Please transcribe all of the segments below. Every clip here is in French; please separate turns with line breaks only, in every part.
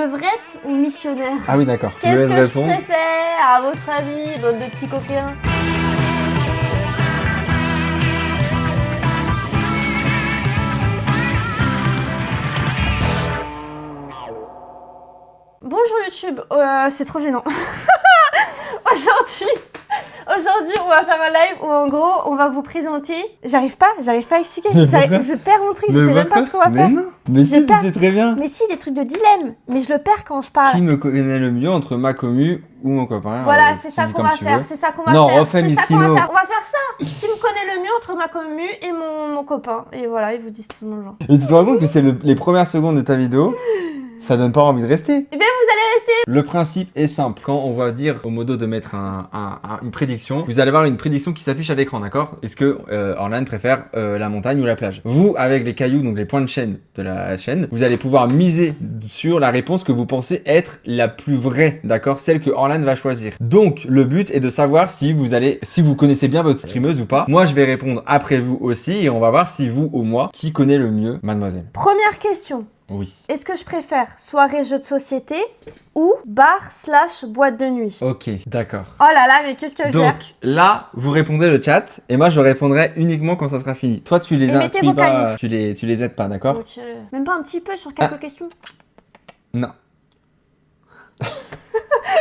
Levrette ou missionnaire?
Ah oui, d'accord.
Qu'est-ce que je préfère, à votre avis, bande de petits coquins? Bonjour YouTube, c'est trop gênant. Aujourd'hui, on va faire un live où en gros, on va vous présenter. J'arrive pas à expliquer. Je perds mon truc, je sais même pas ce qu'on va faire.
Non, mais si, tu sais très bien.
Mais si, des trucs de dilemme, mais je le perds quand je parle.
Qui me connaît le mieux entre ma commu ou mon copain?
Voilà, c'est ça qu'on va faire. C'est ça qu'on va faire.
Non, refais Miskino.
On va faire ça. Qui me connaît le mieux entre ma commu et mon copain. Et voilà, ils vous disent tout le genre.
Et tu te rends compte que c'est les premières secondes de ta vidéo? Ça donne pas envie de rester.
Eh bien, vous allez rester.
Le principe est simple. Quand on va dire au modo de mettre une prédiction, vous allez avoir une prédiction qui s'affiche à l'écran, d'accord? Est-ce que Orlan préfère la montagne ou la plage? Vous, avec les cailloux, donc les points de chaîne de la chaîne, vous allez pouvoir miser sur la réponse que vous pensez être la plus vraie, d'accord? Celle que Orlan va choisir. Donc, le but est de savoir si vous connaissez bien votre streameuse ou pas. Moi, je vais répondre après vous aussi et on va voir si vous ou moi, qui connaît le mieux mademoiselle.
Première question.
Oui.
Est-ce que je préfère soirée jeu de société ou bar/boîte de nuit?
Ok, d'accord.
Oh là là, mais qu'est-ce que je gère?
Donc là, vous répondez le chat et moi je répondrai uniquement quand ça sera fini. Toi tu les tu les aides pas, d'accord?
Ok. Même pas un petit peu sur quelques questions?
Non.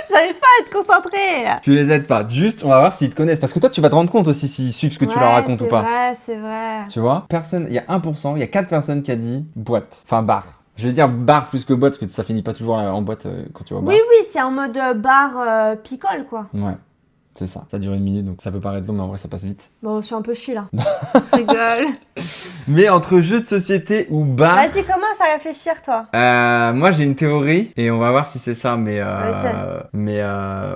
J'arrive pas à être concentrée.
Tu les aides pas. Juste, on va voir s'ils te connaissent. Parce que toi, tu vas te rendre compte aussi s'ils suivent ce que tu leur racontes ou pas.
C'est vrai.
Tu vois? Personne, il y a 1%, il y a 4 personnes qui a dit boîte. Enfin, bar. Je vais dire bar plus que boîte parce que ça finit pas toujours en boîte quand tu vas au bar.
Oui, c'est en mode bar picole, quoi.
Ouais. C'est ça. Ça dure 1 minute, donc ça peut paraître long, mais en vrai, ça passe vite.
Bon, je suis un peu chier là. Je rigole.
Mais entre jeux de société ou bar...
Vas-y, commence à réfléchir, toi.
Moi, j'ai une théorie, et on va voir si c'est ça, mais...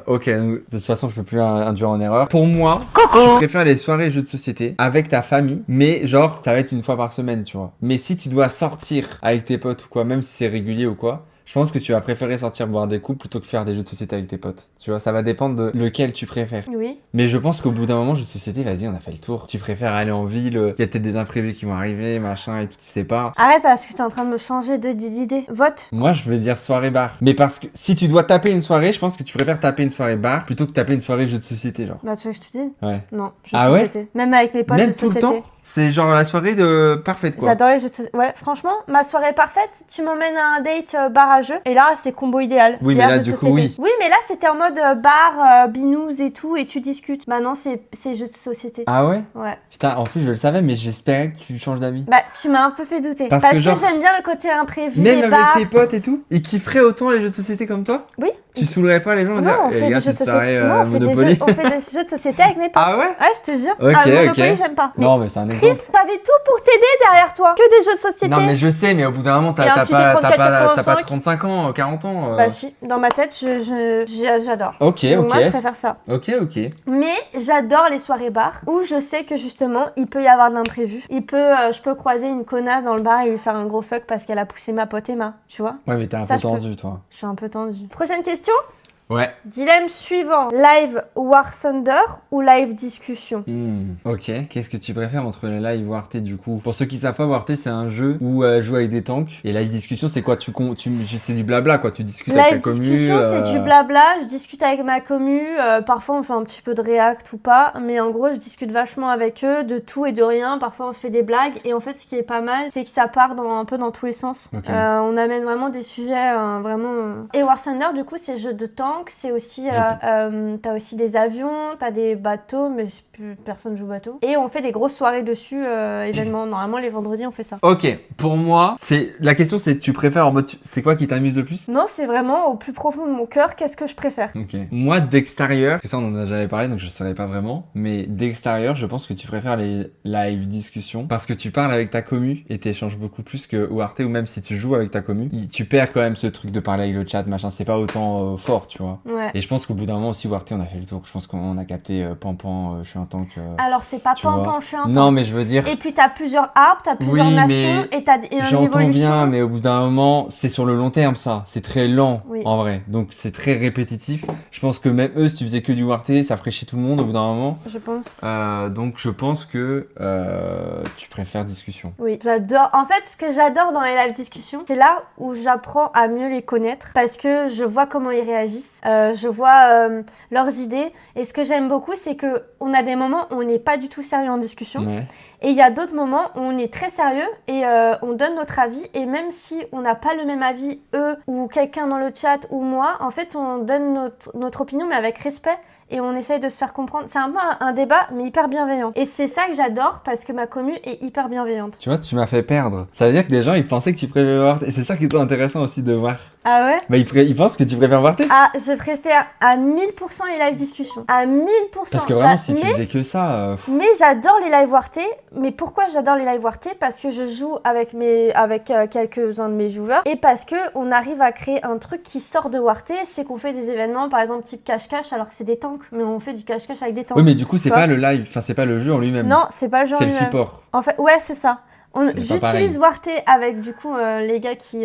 ok, de toute façon, je peux plus induire en erreur. Pour moi, je préfère les soirées jeux de société avec ta famille, mais genre, ça va être une fois par semaine, tu vois. Mais si tu dois sortir avec tes potes ou quoi, même si c'est régulier ou quoi... Je pense que tu vas préférer sortir boire des coups plutôt que faire des jeux de société avec tes potes. Tu vois, ça va dépendre de lequel tu préfères.
Oui.
Mais je pense qu'au bout d'un moment, jeux de société, vas-y, on a fait le tour. Tu préfères aller en ville, il y a peut-être des imprévus qui vont arriver, machin, et tout, tu sais pas.
Arrête parce que t'es en train de me changer d'idée. Vote.
Moi, je vais dire soirée bar. Mais parce que si tu dois taper une soirée, je pense que tu préfères taper une soirée bar plutôt que taper une soirée jeux de société, genre.
Bah, tu veux que je te dise?
Ouais.
Non, jeux de société. Même avec mes potes, jeux de société.
Même tout le temps? C'est genre la soirée parfaite, quoi.
J'adore les jeux de société. Ouais, franchement, ma soirée parfaite, tu m'emmènes à un date bar à jeu. Et là, c'est combo idéal.
Oui, mais là, du coup, oui.
Oui, mais là, c'était en mode bar, binous et tout, et tu discutes. Bah non, c'est jeux de société.
Ah ouais?
Ouais.
Putain, en plus, je le savais, mais j'espérais que tu changes d'avis.
Bah, tu m'as un peu fait douter. Parce que j'aime bien le côté imprévu.
Même avec tes potes et tout? Ils kifferaient autant les jeux de société comme toi?
Oui.
Tu saoulerais pas les gens?
Non, on fait des jeux de société. Non, on fait des jeux de société avec mes potes.
Ah ouais?
Ouais, je te jure.
Ok,
Monopoly, j'aime pas.
Non, mais c'est un exemple.
Chris, t'avais tout pour t'aider derrière toi. Que des jeux de société.
Non, mais je sais, mais au bout d'un moment, t'as pas 35 ans, 40 ans.
Bah si, dans ma tête, j'adore.
Ok,
donc
ok.
Moi, je préfère ça.
Ok.
Mais j'adore les soirées bar où je sais que justement, il peut y avoir de l'imprévu. Je peux croiser une connasse dans le bar et lui faire un gros fuck parce qu'elle a poussé ma pote Emma, tu vois.
Ouais, mais t'es un peu tendu, toi.
Je suis un peu tendue. Prochaine question.
Ouais.
Dilemme suivant. Live War Thunder ou live discussion?
Ok. Qu'est-ce que tu préfères entre les live War T du coup? Pour ceux qui savent pas, War T c'est un jeu où jouer avec des tanks. Et live discussion c'est quoi? C'est du blabla quoi. Tu discutes avec ta commu.
Live discussion c'est du blabla. Je discute avec ma commu. Parfois on fait un petit peu de react ou pas. Mais en gros je discute vachement avec eux de tout et de rien. Parfois on se fait des blagues. Et en fait ce qui est pas mal c'est que ça part un peu dans tous les sens. Okay. On amène vraiment des sujets vraiment... Et War Thunder du coup c'est jeu de tank. C'est aussi, t'as aussi des avions, t'as des bateaux, mais personne joue bateau. Et on fait des grosses soirées dessus, événements. Normalement, les vendredis, on fait ça.
Ok, pour moi, la question c'est tu préfères en mode, c'est quoi qui t'amuse le plus?
Non, c'est vraiment au plus profond de mon cœur, qu'est-ce que je préfère?
Ok. Moi, d'extérieur, parce que ça on en a jamais parlé, donc je saurais pas vraiment, mais d'extérieur, je pense que tu préfères les live discussions parce que tu parles avec ta commu et t'échanges beaucoup plus que ORT ou même si tu joues avec ta commu, tu perds quand même ce truc de parler avec le chat, machin, c'est pas autant fort, tu vois. vois.
Ouais.
Et je pense qu'au bout d'un moment aussi, Warté, on a fait le tour. Je pense qu'on a capté Pampan, je suis un tank.
Alors, c'est pas
tu vois.
Pampan, je suis un tank.
Non, mais je veux dire.
Et puis, t'as plusieurs arbres, t'as plusieurs
Oui,
nations,
mais
et t'as une
j'entends
évolution.
bien, mais au bout d'un moment, c'est sur le long terme ça. C'est très lent
Oui.
en vrai. Donc c'est très répétitif. Je pense que même eux, si tu faisais que du Warté, ça ferait chier tout le monde au bout d'un moment.
Je pense.
Donc je pense que tu préfères discussion.
Oui, j'adore. En fait, ce que j'adore dans les live discussions, c'est là où j'apprends à mieux les connaître parce que je vois comment ils réagissent, je vois leurs idées. Et ce que j'aime beaucoup, c'est que on a des moments où on n'est pas du tout sérieux en discussion.
Ouais.
Et il y a d'autres moments où on est très sérieux et on donne notre avis. Et même si on n'a pas le même avis, eux ou quelqu'un dans le chat ou moi, en fait, on donne notre opinion, mais avec respect. Et on essaye de se faire comprendre. C'est un peu un débat, mais hyper bienveillant. Et c'est ça que j'adore parce que ma commu est hyper bienveillante.
Tu vois, tu m'as fait perdre. Ça veut dire que des gens, ils pensaient que tu préférais Warté. Et c'est ça qui est intéressant aussi de voir.
Ah ouais?
Bah, ils pensent que tu préfères Warté.
Ah, je préfère à 1000% les live discussions. À 1000%.
Parce que vraiment, si tu faisais que ça.
Mais j'adore les live Warté. Mais pourquoi j'adore les live Warté? Parce que je joue avec quelques-uns de mes viewers. Et parce que on arrive à créer un truc qui sort de Warté. C'est qu'on fait des événements, par exemple, type cache-cache, alors que c'est des tanks. Mais on fait du cache-cache avec des tanks.
Oui, mais du coup, c'est
Tu vois
pas le live. Enfin, c'est pas le jeu en lui-même.
Non, c'est pas le genre
C'est le
lui-même.
support.
En fait, ouais, c'est ça.
C'est pas pareil.
J'utilise Warté avec du coup les gars qui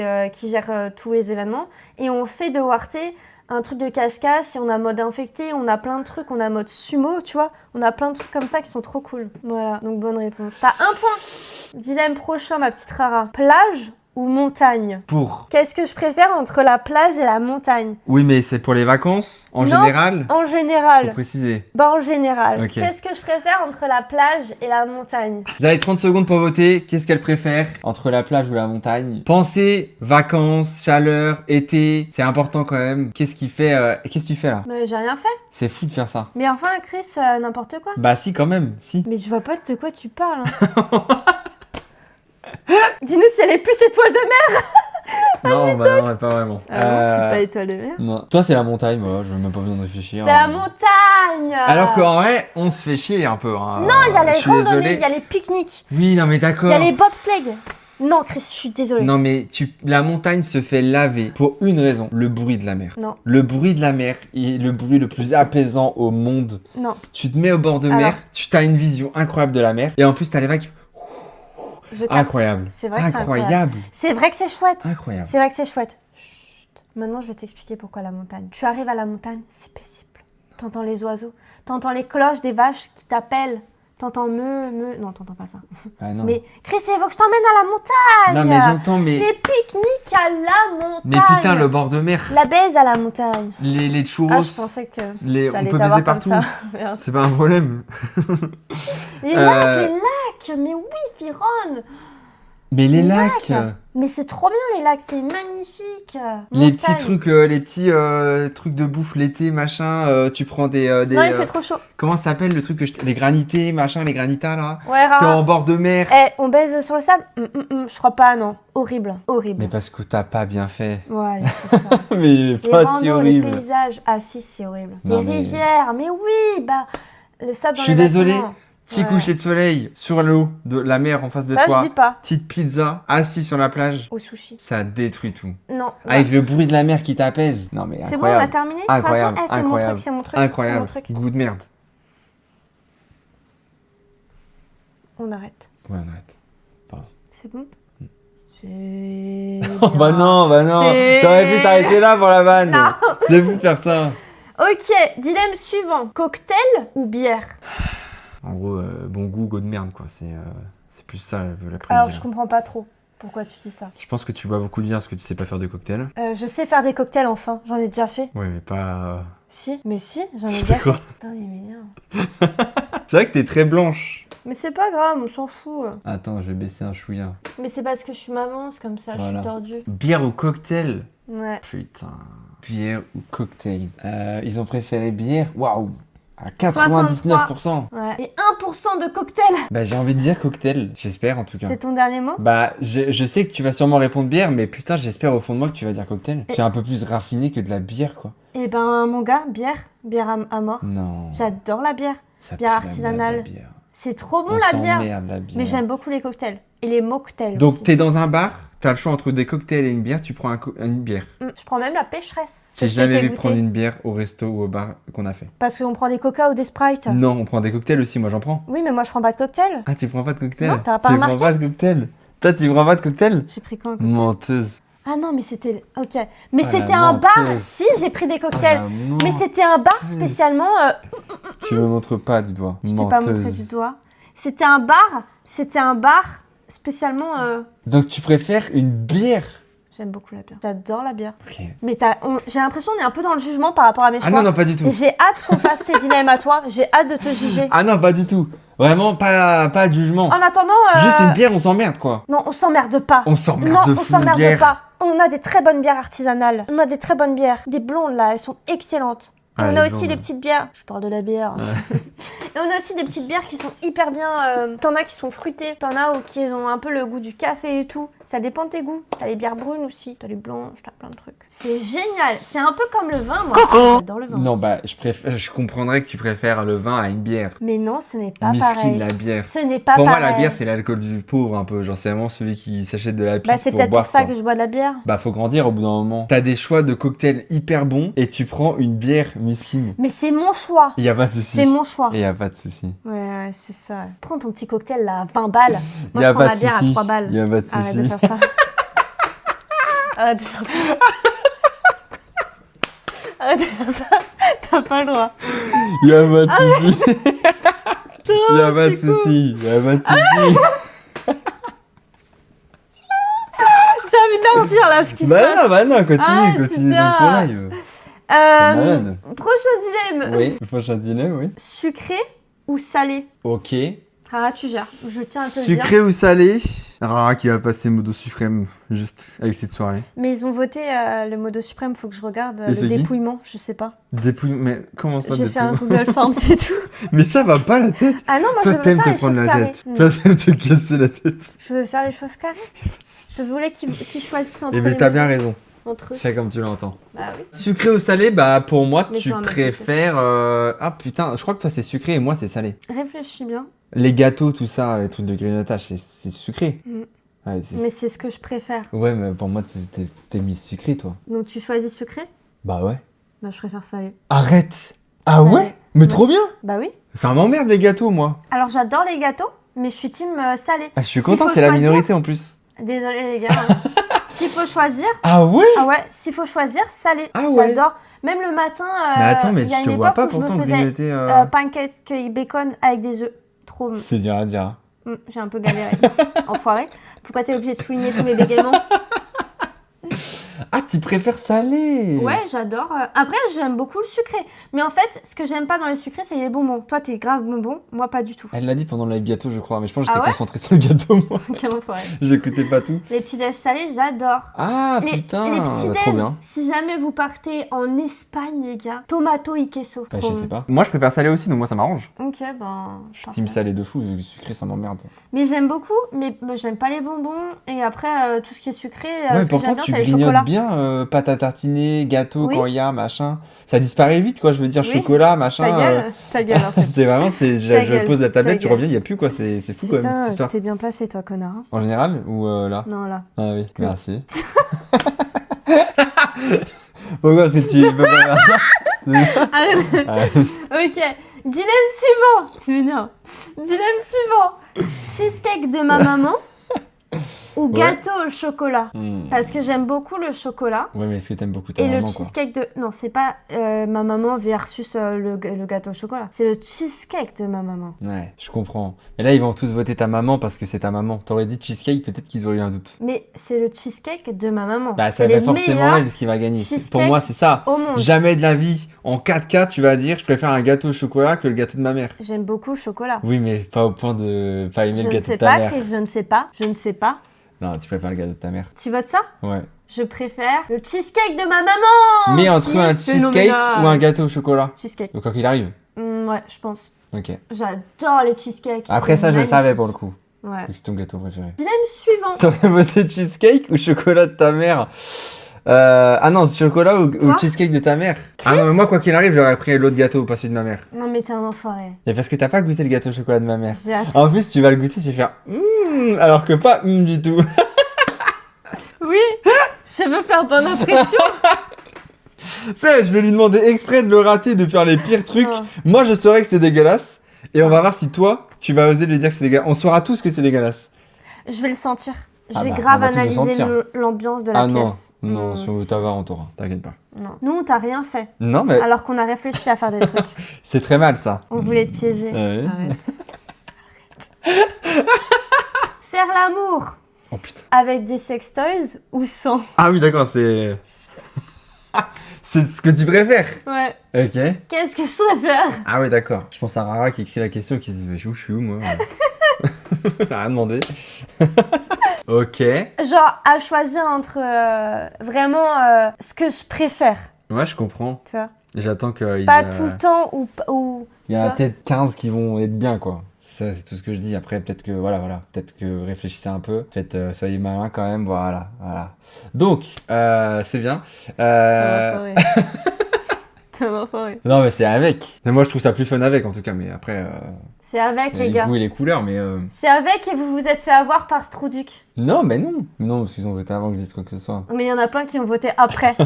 gèrent tous les événements et on fait de Warté un truc de cache-cache et on a mode infecté, on a plein de trucs, on a mode sumo, tu vois, on a plein de trucs comme ça qui sont trop cool. Voilà, donc bonne réponse. T'as un point. Dilemme prochain, ma petite Rara. Plage ou montagne?
Pour.
Qu'est-ce que je préfère entre la plage et la montagne?
Oui, mais c'est pour les vacances en
Non.
général.
En
Faut
général.
préciser.
Bah en général.
Ok.
Qu'est-ce que je préfère entre la plage et la montagne?
Vous avez 30 secondes pour voter. Qu'est-ce qu'elle préfère entre la plage ou la montagne? Pensez, vacances, chaleur, été. C'est important quand même. Qu'est-ce que tu fais là?
Mais j'ai rien fait.
C'est fou de faire ça.
Mais enfin, Chris, n'importe quoi.
Bah si, quand même. Si.
Mais je vois pas de quoi tu parles. Hein. Dis-nous si elle est plus étoile de mer.
Non, bah non, pas vraiment.
Ah non, je suis pas étoile de mer.
Non. Toi, c'est la montagne, moi. Je n'ai même pas besoin de réfléchir.
C'est la montagne.
Alors qu'en vrai, on se fait chier un peu. Hein.
Non, il y a
Je
les
suis
randonnées,
désolé.
il y a les pique-niques,
Oui, non, mais
il
d'accord.
y a les bobsleighs. Non, Chris, je suis désolée.
Non, mais la montagne se fait laver pour une raison, le bruit de la mer.
Non.
Le bruit de la mer est le bruit le plus apaisant au monde.
Non,
Tu te mets au bord de
Alors.
mer, tu as une vision incroyable de la mer, et en plus, tu as les vagues qui...
je capte.
Incroyable.
C'est vrai que c'est incroyable.
Incroyable.
C'est vrai que c'est chouette.
Incroyable.
C'est vrai que c'est chouette. Chut. Maintenant, je vais t'expliquer pourquoi la montagne. Tu arrives à la montagne, c'est paisible. T'entends les oiseaux, t'entends les cloches des vaches qui t'appellent. T'entends me. Non, t'entends pas ça.
Ah non.
Mais Chris, il faut que je t'emmène à la montagne.
Non, mais j'entends, mais...
Les pique-niques à la montagne.
Mais putain, le bord de mer,
La baise à la montagne.
les churros,
Ah, je pensais que
on
j'allais
peut
t'avoir
baiser
comme
partout.
ça. Merde.
C'est pas un problème.
Les lacs, mais oui, Firon.
Mais les
Les
lacs,
Mais c'est trop bien les lacs, c'est magnifique.
les
Montagne.
petits trucs de bouffe l'été, machin, tu prends des
Non, il fait trop chaud.
comment ça s'appelle le truc les granités, machin, les granitas là.
Ouais,
T'es
Rara.
en bord de mer.
Eh, on baise sur le sable? Je crois pas, non. Horrible, horrible.
Mais parce que t'as pas bien fait.
Ouais, c'est ça.
Mais
Les
pas si
randos, les
horrible.
paysages. Ah si, c'est horrible.
Non,
les
mais-
rivières, mais oui, bah le sable
Je
dans
suis
les
désolé.
bâtiments.
Petit
Ouais.
coucher de soleil sur l'eau de la mer en face de
Ça,
toi.
je dis pas.
Petite pizza assis sur la plage.
Au sushi.
Ça détruit tout.
Non.
Avec le bruit de la mer qui t'apaise. Non mais
C'est bon, on a
incroyable.
terminé. De toute façon,
Incroyable,
c'est mon
incroyable.
truc, c'est mon truc. C'est mon
Incroyable.
truc.
Goût de merde.
On arrête.
Ouais, on arrête.
C'est bon. C'est.
Oh, bah non.
C'est-
T'aurais pu t'arrêter là pour la vanne.
Non.
C'est fou de faire ça.
Ok, dilemme suivant. Cocktail ou bière?
En gros, bon goût de merde quoi. C'est plus ça la prise.
Alors, je comprends pas trop pourquoi tu dis ça.
Je pense que tu bois beaucoup de bière parce que tu sais pas faire de cocktail.
Je sais faire des cocktails enfin, j'en ai déjà fait.
Ouais, mais pas.
Si, mais si, j'en ai
Je
déjà
te
fait.
crois.
Putain, il m'énerve.
C'est vrai que t'es très blanche.
Mais c'est pas grave, on s'en fout.
Attends, je vais baisser un chouïa.
Mais c'est parce que je suis maman, c'est comme ça,
Voilà.
je suis tordue.
Bière ou cocktail?
Ouais.
Putain. Bière ou cocktail? Ils ont préféré bière? Waouh! À 99%.
Ouais. Et 1% de cocktail.
Bah, j'ai envie de dire cocktail. J'espère en tout cas.
C'est ton dernier mot?
Bah, je sais que tu vas sûrement répondre bière, mais putain, j'espère au fond de moi que tu vas dire cocktail. C'est un peu plus raffiné que de la bière, quoi.
Eh ben, mon gars, bière à mort.
Non.
J'adore la bière.
Ça
bière
pue la merde,
artisanale.
la bière.
C'est trop bon
On
la bière.
s'emmerde, la bière.
Mais j'aime beaucoup les cocktails. Et les mocktails
Donc,
aussi.
t'es dans un bar, t'as le choix entre des cocktails et une bière, tu prends une bière.
Je prends même la pécheresse.
J'ai jamais vu prendre une bière au resto ou au bar qu'on a fait.
Parce qu'on prend des coca ou des Sprite.
Non, on prend des cocktails aussi, moi j'en prends.
Oui, mais moi je prends pas de cocktail.
Ah, tu prends pas de cocktail?
Non, t'as pas
Tu
remarqué?
prends pas de cocktail? Toi, tu prends pas de cocktail?
J'ai pris quand un cocktail?
Menteuse.
Ah non, mais c'était... Ok. Mais
Ah,
c'était
la
un bar.
menteuse.
Si, j'ai pris des cocktails.
Ah,
mais c'était un bar spécialement...
Tu me montres pas du doigt.
Je t'ai pas montré du doigt. C'était un bar spécialement...
Donc tu préfères une bière?
J'aime beaucoup la bière. J'adore la bière.
Ok.
Mais j'ai l'impression qu'on est un peu dans le jugement par rapport à mes choix.
Ah non, pas du tout.
Et j'ai hâte qu'on fasse tes dilemmes à toi. J'ai hâte de te juger.
Ah non, pas du tout. Vraiment, pas de jugement.
En attendant...
Juste une bière, on s'emmerde quoi.
Non, on s'emmerde pas.
On s'emmerde
Non,
de
on
fou, une
s'emmerde
bière.
pas. On a des très bonnes bières artisanales. On a des très bonnes bières. Des blondes là, elles sont excellentes. Et
Ah,
on
les
a aussi
blondes.
les petites bières. Je parle de la bière. Et on a aussi des petites bières qui sont hyper bien. T'en as qui sont fruitées. T'en as qui ont un peu le goût du café et tout. Ça dépend de tes goûts. T'as les bières brunes aussi. T'as les blanches. T'as plein de trucs. C'est génial. C'est un peu comme le vin, moi. J'adore le vin.
Non,
aussi.
bah, je comprendrais que tu préfères le vin à une bière.
Mais non, ce n'est pas
Miskin,
pareil.
la bière.
Ce n'est pas
Pour moi,
pareil.
la bière, c'est l'alcool du pauvre un peu. Genre, c'est vraiment celui qui s'achète de la pisse
Bah, c'est
pour
peut-être
boire.
pour ça
quoi.
que je bois de la bière.
Bah, faut grandir au bout d'un moment. T'as des choix de cocktails hyper bons et tu prends une bière miskin.
Mais c'est mon choix.
Y a pas de souci.
C'est mon choix.
Y a pas de souci.
Ouais, c'est ça. Prends ton petit cocktail là à 20 balles. Moi,
Y
je
a
prends
pas
la
de
bière à
souci.
3 balles.
Y a pas de
Arrête de
souci.
faire ça. Arrête de faire ça. Arrête de faire ça. T'as pas le droit.
Y a pas de souci. Y a pas de souci. Y a pas de souci.
J'ai envie de leur dire là ce qui se passe.
Bah non, continue,
Ah,
continue
putain.
dans ton live. Malade.
Prochain dilemme.
Oui, le prochain dîner, oui.
Sucré ou salé?
Ok.
Ah, tu gères. Je tiens à te le
Sucré
dire.
ou salé? Rara qui va passer modo suprême juste avec cette soirée.
Mais ils ont voté le modo suprême. Faut que je regarde
Et c'est
le
qui
dépouillement. Je sais pas.
Dépouille. Mais comment ça
J'ai fait un
dépouille
Google Form, c'est tout.
Mais ça va pas la tête.
Ah non, moi
Toi
je veux
t'aimes
faire
te
les
prendre
choses
la
carrées.
tête. Toi t'aimes te casser la tête.
Je veux faire les choses carrées. Je voulais qu'ils choisissent entre
Eh ben
les
t'as bien
menus,
raison.
entre eux.
Fais comme tu l'entends.
Bah oui.
Sucré ou salé? Bah pour moi
Mais
tu
sur un autre
préfères. Ah putain, je crois que toi c'est sucré et moi c'est salé.
Réfléchis bien.
Les gâteaux, tout ça, les trucs de grignotage, c'est sucré.
Mm.
Ouais,
Mais c'est ce que je préfère.
ouais, mais pour moi t'es mis sucré toi.
Donc tu choisis sucré?
Bah ouais.
Bah je préfère salé.
Arrête. Ah
Salé.
ouais? Mais
Moi,
trop bien.
Bah oui.
Ça m'emmerde les gâteaux moi.
Alors j'adore les gâteaux, mais je suis team salé.
Ah, je suis
S'il
content,
faut
c'est la
choisir-
minorité en plus.
Désolée les gars. hein. S'il faut choisir,
Ah ouais?
ah ouais, s'il faut choisir, salé.
Ah ouais.
J'adore. Même le matin,
Mais attends, mais
il y a
je te
une
vois
époque
pas
où je me
pourtant
faisais
grignoter.
pancakes et bacon avec des œufs. Trop.
C'est dur à dire.
J'ai un peu galéré. Enfoiré. Pourquoi t'es obligé de souligner tous mes bégaiements?
Ah, tu préfères salé?
Ouais, j'adore. Après, j'aime beaucoup le sucré. Mais en fait, ce que j'aime pas dans les sucrés, c'est les bonbons. Toi, t'es grave bonbon. Moi, pas du tout.
Elle l'a dit pendant le live gâteau, je crois, mais je pense que j'étais
Ah ouais
concentré sur le gâteau, moi.
Quel enfoiré.
J'écoutais pas tout.
Les petits déj salés, j'adore.
Ah,
Les
putain,
petits
bah, trop
déj,
bien.
si jamais vous partez en Espagne, les gars, tomato y queso.
Bah,
Trop
je sais
bon.
pas. Moi, je préfère salé aussi, donc moi, ça m'arrange.
Ok, ben.
Je suis
parfait.
team salé de fou, vu que sucré, ça m'emmerde.
Mais j'aime beaucoup, mais j'aime pas les bonbons. Et après, tout ce qui est sucré,
Ouais,
ce que
pourtant,
j'aime bien,
tu
c'est les
grignotes
chocolats.
bien pâte à tartiner, gâteau,
Oui.
quand il y a, machin. Ça disparaît vite, quoi, je veux dire,
Oui.
chocolat, machin.
Ta gueule, en fait.
C'est vraiment,
Ta
je
gueule,
pose la tablette,
ta
tu
gueule.
reviens, il n'y a plus, quoi, c'est fou, quand même, cette
Putain,
histoire.
t'es bien placé, toi, connard. hein.
En général, ou là?
Non, là.
Ah oui, merci. Pourquoi si tu peux pas faire ça?
Arrête.
Ah,
Ok, dilemme suivant. Tu m'énerves. Dilemme suivant. Cheesecake de ma maman ou
Ouais.
gâteau au chocolat?
hmm.
Parce que j'aime beaucoup le chocolat.
Ouais, mais est-ce que t'aimes beaucoup ta
Et le
maman, quoi?
cheesecake de... Non, c'est pas ma maman versus le gâteau au chocolat. C'est le cheesecake de ma maman.
Ouais, je comprends. Et là, ils vont tous voter ta maman parce que c'est ta maman. T'aurais dit cheesecake, peut-être qu'ils auraient eu un doute.
Mais c'est le cheesecake de ma maman.
Bah,
c'est
ça
les
va forcément
meilleurs
elle qui va gagner.
cheesecake
Pour moi, c'est ça.
au monde.
Jamais de la vie, en 4K, tu vas dire, je préfère un gâteau au chocolat que le gâteau de ma mère.
J'aime beaucoup le chocolat.
Oui, mais pas au point de pas aimer
Je
le
ne
gâteau
sais
de ta
pas,
mère.
Chris, je ne sais pas. Je ne sais pas.
Non, tu préfères le gâteau de ta mère.
Tu votes ça?
Ouais.
Je préfère le cheesecake de ma maman.
mais
qui
entre
est
un cheesecake
phénoménal.
ou un gâteau au chocolat.
Cheesecake.
Donc, quoi qu'il arrive.
Ouais, je pense.
Ok.
J'adore les cheesecakes.
Après
c'est
ça, je le
magnifique.
savais pour le coup.
Ouais.
Vu que c'est ton gâteau préféré.
Dilemme suivant.
T'aurais voté cheesecake ou chocolat de ta mère? Ah non, chocolat ou
Toi
cheesecake de ta mère? Ah non, mais moi, quoi qu'il arrive, j'aurais pris l'autre gâteau, pas celui de ma mère.
Non, mais t'es un enfoiré.
Et parce que t'as pas goûté le gâteau au chocolat de ma mère.
J'ai hâte.
En plus, tu vas le goûter, tu vas faire alors que pas du tout.
Oui, je veux faire bonne impression.
Ça, je vais lui demander exprès de le rater, de faire les pires trucs.
Oh.
Moi, je saurais que c'est dégueulasse. Et on va voir si toi, tu vas oser lui dire que c'est dégueulasse. On saura tous que c'est dégueulasse.
Je vais le sentir. Je
Ah
vais
bah,
grave
on va tous le
analyser
sentir.
l'ambiance de la
Ah non,
pièce.
non, si on veut t'avoir, on t'aura. T'inquiète pas.
Non. Nous, on t'a rien fait.
Non, mais
Alors qu'on a réfléchi à faire des trucs.
c'est très mal ça.
On voulait te piéger.
Ouais.
Arrête. Faire l'amour
Oh putain.
avec des sextoys ou sans?
Ah oui, d'accord, c'est. C'est ce que tu préfères.
Ouais.
Ok.
Qu'est-ce que je préfère?
Ah oui, d'accord. Je pense à Rara qui écrit la question et qui se dit, mais je suis où moi? J'ai rien demandé. Ok.
Genre, à choisir entre vraiment ce que je préfère.
Ouais, je comprends.
Tu vois?
J'attends qu'il
Pas tout le temps ou
Il y en a
tu vois.
peut-être 15 qui vont être bien, quoi. Ça, c'est tout ce que je dis. Après, peut-être que, voilà. Peut-être que réfléchissez un peu. Faites, soyez malin quand même. Voilà. Donc, c'est bien.
T'es un enfoiré.
Non, mais c'est avec. Mais moi, je trouve ça plus fun avec, en tout cas. Mais après,
C'est avec,
c'est
les
les
gars.
goûts et les couleurs. Mais
C'est avec et vous vous êtes fait avoir par Strouduc.
non, mais non. Mais non, parce qu'ils ont voté avant que je dise quoi que ce soit.
Mais il y en a plein qui ont voté après.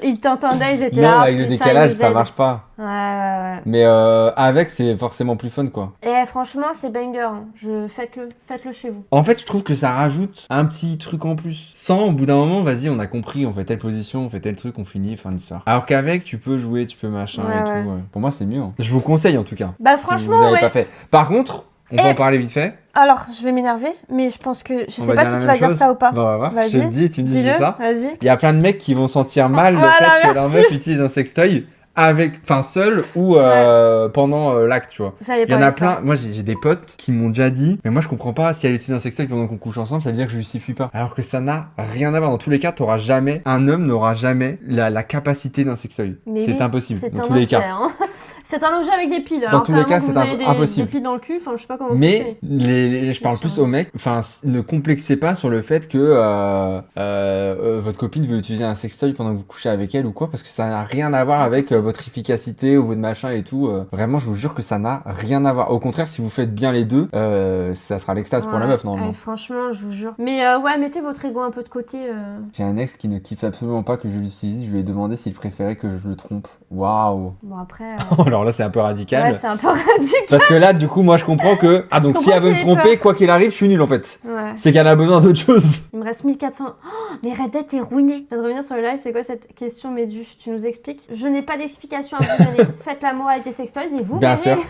Ils t'entendaient, ils étaient
Non,
là.
avec le
putain,
décalage,
ils nous
ça
aident.
marche pas.
Ouais.
Mais avec, c'est forcément plus fun, quoi.
Et franchement, c'est banger. Hein. Faites-le chez vous.
En fait, je trouve que ça rajoute un petit truc en plus. Sans, au bout d'un moment, vas-y, on a compris, on fait telle position, on fait tel truc, on finit, fin d'histoire. Alors qu'avec, tu peux jouer, tu peux machin
Ouais,
et
ouais.
tout. Ouais. Pour moi, c'est mieux. Hein. Je vous conseille, en tout cas.
Bah
Si
franchement,
vous avez
ouais.
pas fait. Par contre, on peut en parler vite fait.
Alors, je vais m'énerver, mais je pense que... Je
On
sais
va
pas
dire
si
la
tu
même
vas dire
chose.
ça ou pas.
Bon, on va voir. Je te
Vas-y.
le dis et tu me dis
Dis-le,
ça.
vas-y.
Il y a plein de mecs qui vont sentir mal le
Voilà,
fait que leur
merci.
meuf utilise un sextoy seul ou pendant l'acte, tu vois.
Vous allez
Il y en
parler
a
de ça.
plein. Moi, j'ai des potes qui m'ont déjà dit, mais moi, je comprends pas si elle utilise un sextoy pendant qu'on couche ensemble, ça veut dire que je lui suffis pas. Alors que ça n'a rien à voir. Dans tous les cas, un homme n'aura jamais la capacité d'un sextoy.
Mais
C'est
oui,
impossible.
C'est
Dans
un
tous les
objet,
cas.
hein. C'est un objet avec des piles.
Dans
alors
tous les cas,
carrément que
c'est
vous avez
impossible.
des piles dans le cul, enfin je sais pas comment
Mais
fonctionner.
je parle
Bien sûr.
plus aux mecs, ne complexez pas sur le fait que votre copine veut utiliser un sextoy pendant que vous couchez avec elle ou quoi, parce que ça n'a rien à voir avec votre efficacité ou votre machin et tout. Vraiment, je vous jure que ça n'a rien à voir. Au contraire, si vous faites bien les deux, ça sera l'extase pour la meuf normalement.
Franchement, je vous jure. Mais ouais, mettez votre ego un peu de côté.
J'ai un ex qui ne kiffe absolument pas que je l'utilise, je lui ai demandé s'il préférait que je le trompe. Waouh.
Bon après...
Alors là, c'est un peu radical.
Ouais, c'est un peu radical.
Parce que là, du coup, moi, je comprends que... Ah, donc
Je
si elle veut me
comprends qu'il ait
tromper,
peur.
quoi qu'il arrive, je suis nul, en fait.
Ouais.
C'est qu'elle a besoin d'autre chose.
Il me reste 1400... Oh, mais Red Dead est ruiné. Je viens de revenir sur le live, c'est quoi cette question, Médu? Tu nous expliques? Je n'ai pas d'explication à vous donner. Faites l'amour avec des sextoys et vous
Bien
verrez.
sûr.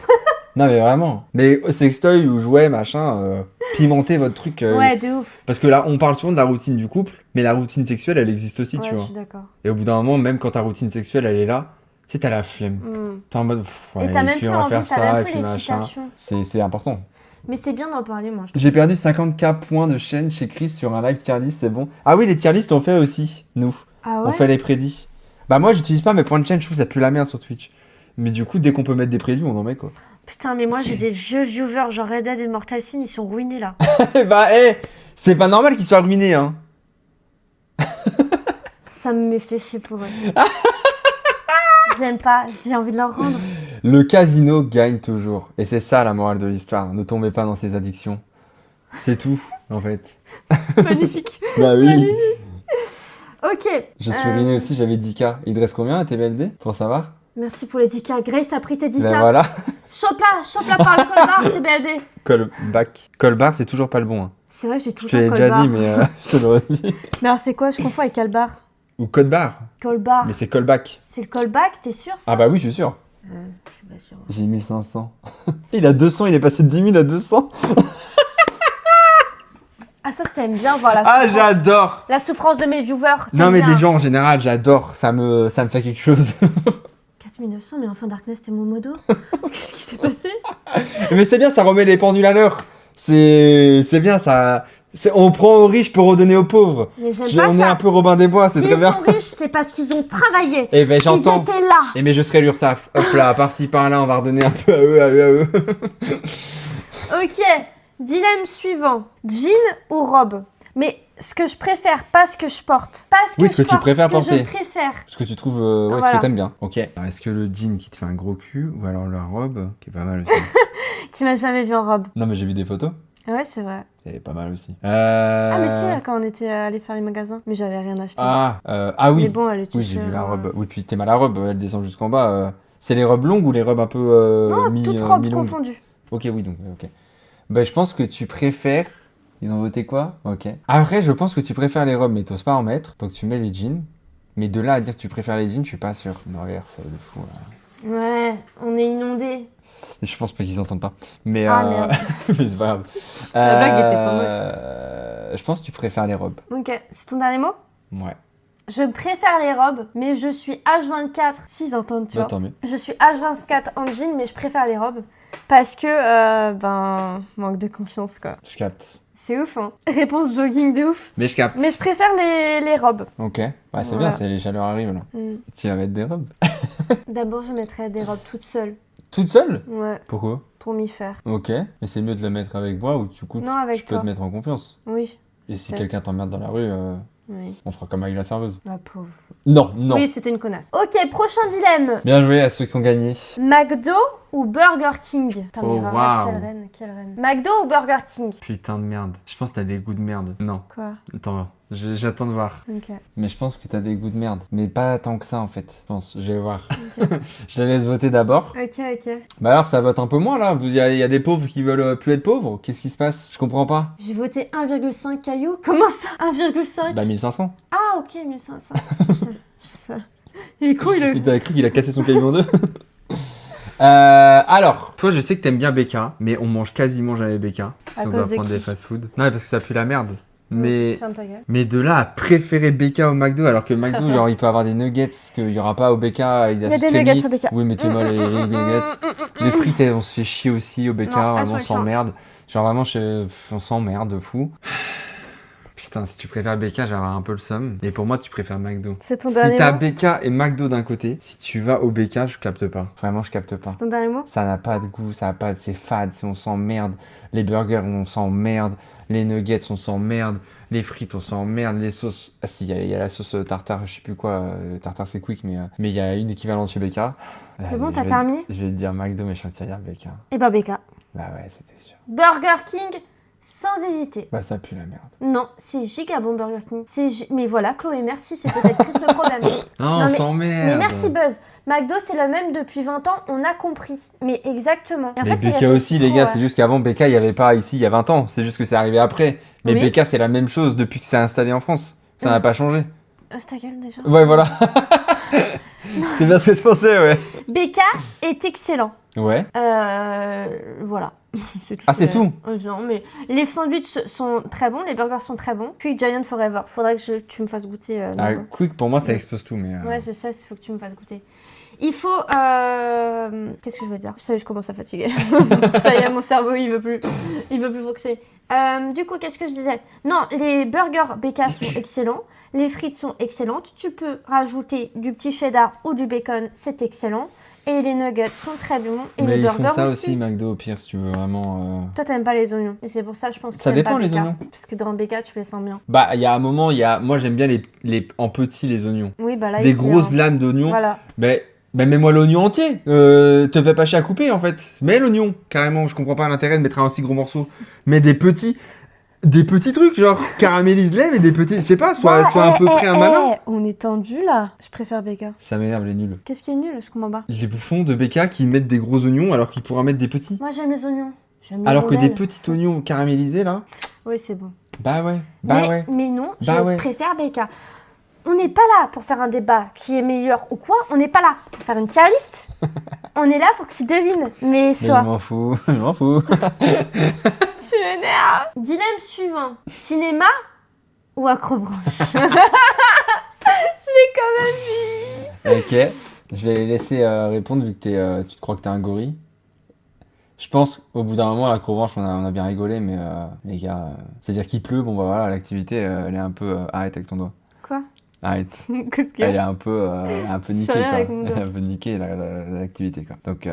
Non, mais vraiment. Mais sextoy ou jouet, machin, pimentez votre truc.
Ouais, de ouf.
Parce que là, on parle souvent de la routine du couple, mais la routine sexuelle, elle existe aussi,
Ouais,
tu
je
vois.
suis d'accord.
Et au bout d'un moment, même quand ta routine sexuelle, elle est là, tu sais, t'as la flemme.
Mm.
T'es en mode,
Et t'as
et
même
puis
plus
on va
envie,
faire
t'as
ça,
même
et
plus
puis machin.
l'excitation.
C'est important.
Mais c'est bien d'en parler, moi. Je trouve.
J'ai perdu 50K points de chaîne chez Chris sur un live tier list, c'est bon. Ah oui, les tier list, on fait aussi, nous.
Ah
On
ouais?
fait les prédits. Bah moi, j'utilise pas mes points de chaîne, je trouve que ça pue la merde sur Twitch. Mais du coup, dès qu'on peut mettre des prédits, on en met, quoi.
Putain, mais moi j'ai des vieux viewers, genre Red Dead et Mortal Sin, ils sont ruinés là.
C'est pas normal qu'ils soient ruinés, hein.
Ça me fait chier pour eux. J'aime pas, j'ai envie de leur rendre.
Le casino gagne toujours. Et c'est ça la morale de l'histoire. Ne tombez pas dans ces addictions. C'est tout, en fait.
Magnifique.
Bah oui.
Ok.
Je suis ruiné aussi, j'avais 10K. Il te reste combien à TBLD, pour savoir?
Merci pour les 10K. Grace a pris tes 10K.
Ben voilà.
Chope-la par le colbar, TBLD.
Callback. Callbar, c'est toujours pas le bon. Hein.
C'est vrai, j'ai tout
Je te
le
l'ai
temps
déjà
colbar.
dit, mais je te le redis.
Mais alors c'est quoi? Je confonds avec Calbar.
Ou code barre.
Colbar.
Mais c'est callback.
C'est le callback, t'es sûr ça?
Ah bah oui, je suis sûr.
Je suis pas sûre.
J'ai 1500. Il a 200, il est passé de 10 000 à 200.
Ah ça t'aimes bien voir la
Ah,
souffrance.
j'adore.
La souffrance de mes viewers.
Non
t'aimes
mais
bien.
des gens en général, j'adore. Ça me fait quelque chose.
4900, mais enfin Darkness t'es mon modo. Qu'est-ce qui s'est passé?
Mais c'est bien, ça remet les pendules à l'heure. C'est bien, ça... On prend aux riches pour redonner aux pauvres.
Mais j'aime pas
On est
ça.
un peu Robin des Bois, c'est
S'ils
très bien.
sont riches, c'est parce qu'ils ont travaillé.
Eh ben
Ils
j'entends.
étaient là.
Et mais je serai l'URSSAF. Hop là, par-ci par-là, on va redonner un peu à eux, à eux, à eux.
Ok, dilemme suivant. Jean ou robe? Mais ce que je préfère, pas ce que je porte. Pas ce que
Oui,
je
ce que tu
porte,
préfères
ce que
porter.
je préfère.
Ce que tu trouves, ouais, ce
Voilà.
que t'aimes bien. Ok. Alors, est-ce que le jean qui te fait un gros cul ou alors la robe qui est pas mal aussi?
Tu m'as jamais vu en robe.
Non mais j'ai vu des photos.
Ouais, c'est vrai.
C'est pas mal aussi.
Ah, mais si, là, quand on était allé faire les magasins. Mais j'avais rien acheté.
Oui.
Mais bon, le
Oui, j'ai
t-shirt,
vu la robe. Oui, puis t'es mal la robe, elle descend jusqu'en bas. C'est les robes longues ou les robes un peu
Non, toutes robes
mi-longues?
confondues.
Ok, oui, donc, ok. Bah, je pense que tu préfères. Ils ont voté quoi? Ok. Après, je pense que tu préfères les robes, mais t'oses pas en mettre. Donc, tu mets les jeans. Mais de là à dire que tu préfères les jeans, je suis pas sûr. Non, regarde, c'est de fou. Là.
Ouais, on est inondés.
Je pense pas qu'ils entendent pas. Mais,
Ah, merde.
mais c'est pas grave.
La blague était pas
Je pense que tu préfères les robes.
Ok, c'est ton dernier mot?
Ouais.
Je préfère les robes, mais je suis H24. S'ils entendent, tu
Bah,
vois.
tant mieux.
Je suis H24 en jean, mais je préfère les robes. Parce que, manque de confiance, quoi.
Je capte.
C'est ouf, hein. Réponse jogging de ouf.
Mais je capte.
Mais je préfère les robes.
Ok. Ouais, c'est
Voilà.
bien, les chaleurs arrivent là. Tu vas mettre des robes.
D'abord, je mettrais des robes toutes seules.
Toute seule?
Ouais,
Pourquoi?
pour m'y faire.
Ok. Mais c'est mieux de la mettre avec moi ou du coup,
Non, avec
tu peux
toi.
te mettre en confiance.
Oui.
Et si
C'est-
quelqu'un t'emmerde dans la rue,
Oui.
on fera comme avec la serveuse.
La pauvre.
Non, non.
Oui, c'était une connasse. Ok, prochain dilemme.
Bien joué à ceux qui ont gagné.
McDo ou Burger King? Putain,
Oh,
mais Rara,
waouh.
quelle reine. McDo ou Burger King?
Putain de merde. Je pense que t'as des goûts de merde. Non.
Quoi?
Attends, j'attends de voir.
Ok.
Mais je pense que t'as des goûts de merde. Mais pas tant que ça en fait. Je pense, je vais voir.
Ok.
Je la laisse voter d'abord.
Ok.
Bah alors ça vote un peu moins là. Il y a des pauvres qui veulent plus être pauvres. Qu'est-ce qui se passe? Je comprends pas.
J'ai voté 1,5 cailloux. Comment ça? 1,5?
Bah 1500.
Ah, ok, 1500. Ok, je sais. Il est con, il
Il t'a cru qu'il a cassé son caillou en deux. Alors, toi je sais que t'aimes bien BK, mais on mange quasiment jamais BK si
À
on
cause
doit
de
prendre
qui?
des fast-food. Non, parce que ça pue la merde. Mais,
Ferme ta gueule.
mais de là à préférer BK au McDo, alors que McDo, genre il peut avoir des nuggets qu'il y aura pas au BK avec de la
Il y a
sauce
des nuggets
crémie.
sur BK.
Oui, mettez-moi les nuggets. Les frites, on se fait chier aussi au BK,
Non, elles
vraiment
sont
on
chiantes.
s'emmerde. Genre vraiment, on s'emmerde de fou. Putain, si tu préfères BK, je vais avoir un peu le seum. Et pour moi, tu préfères McDo.
C'est ton
Si
dernier
t'as
mot?
BK et McDo d'un côté, si tu vas au BK, je capte pas. Vraiment, je capte pas.
C'est ton dernier mot?
Ça n'a pas de goût, ça n'a pas c'est fade, on s'emmerde. Les burgers, on s'emmerde. Les nuggets, on s'emmerde. Les frites, on s'emmerde. Les sauces. Ah si, il y a la sauce tartare, je sais plus quoi. Tartare, c'est quick, mais il y a une équivalente chez BK.
C'est bon,
Je
t'as
vais-
terminé?
Je vais te dire McDo, mais je suis en train de dire BK.
Et bah BK.
Bah ouais, c'était sûr.
Burger King, sans hésiter.
Bah ça pue la merde.
Non, c'est giga bon Burger King. Mais voilà, Chloé, merci, c'est peut-être plus le problème.
Non,
Non,
on
mais
s'emmerde.
merci Buzz. McDo, c'est le même depuis 20 ans, on a compris. Mais exactement. Et en
Mais
fait, il
BK
réfléchit
aussi, les
trop,
gars,
ouais.
c'est juste qu'avant BK, il n'y avait pas ici il y a 20 ans. C'est juste que c'est arrivé après. Mais
Oui.
BK, c'est la même chose depuis que c'est installé en France. Ça n'a pas changé.
Ta gueule déjà.
Ouais, voilà. C'est bien ce que je pensais, ouais.
BK est excellent.
Ouais.
Voilà. C'est tout.
Ah, c'est tout?
Non, mais les sandwichs sont très bons, les burgers sont très bons. Puis Giant Forever. Faudrait que tu me fasses goûter.
Ah,
Nano.
Quick, pour moi, ça explose tout, mais.
Ouais, je sais, il faut que tu me fasses goûter. Il faut. Qu'est-ce que je veux dire? Ça y est, je commence à fatiguer. Ça y est, mon cerveau, il veut plus fonctionner. Du coup, qu'est-ce que je disais? Non, les burgers BK sont excellents. Les frites sont excellentes. Tu peux rajouter du petit cheddar ou du bacon, c'est excellent. Et les nuggets sont très bons. Et
Mais
les
ils
burgers
font ça aussi, McDo, au pire, si tu veux vraiment.
Toi, t'aimes pas les oignons. Et c'est pour ça, je pense que
Ça
t'aimes
dépend,
pas
les
BK.
oignons.
Parce que dans BK, tu les sens bien.
Bah, il y a un moment, moi, j'aime bien en petits, les oignons.
Oui, bah là,
Des
ici,
grosses
hein.
lames d'oignons.
Voilà.
Ben mets-moi l'oignon entier. Te fais pas chier à couper en fait. Mets l'oignon, carrément. Je comprends pas l'intérêt de mettre un aussi gros morceau. Mais des petits trucs, genre caramélise-les, mais des petits, je sais pas, soit à peu près un malin.
On est tendu là. Je préfère BK.
Ça m'énerve les nuls.
Qu'est-ce qui est nul? Je comprends pas.
Les bouffons de BK qui mettent des gros oignons alors qu'ils pourraient mettre des petits.
Moi, j'aime les oignons. J'aime les
Alors que des
rondelles.
petits oignons caramélisés là.
Oui, c'est bon.
Bah ouais.
Mais non,
Bah
je
ouais.
préfère BK. On n'est pas là pour faire un débat qui est meilleur ou quoi. On n'est pas là pour faire une tier list. On est là pour que tu devines mes
Mais je
choix.
m'en fous, je m'en fous.
Tu m'énerves. Dilemme suivant. Cinéma ou acrobranche? Je l'ai quand même dit.
Ok. Je vais les laisser répondre vu que tu te crois que t'es un gorille. Je pense au bout d'un moment, l'acrobranche, on a bien rigolé, mais les gars, c'est-à-dire qu'il pleut, bon bah voilà, l'activité, elle est un peu. Arrête avec ton doigt.
Quoi?
Arrête.
Qu'est-ce qu'il y a?
Elle est un peu
Je
niquée,
fais rien
quoi.
avec mon doigt.
Elle est un peu niquée, l'activité, quoi. Donc,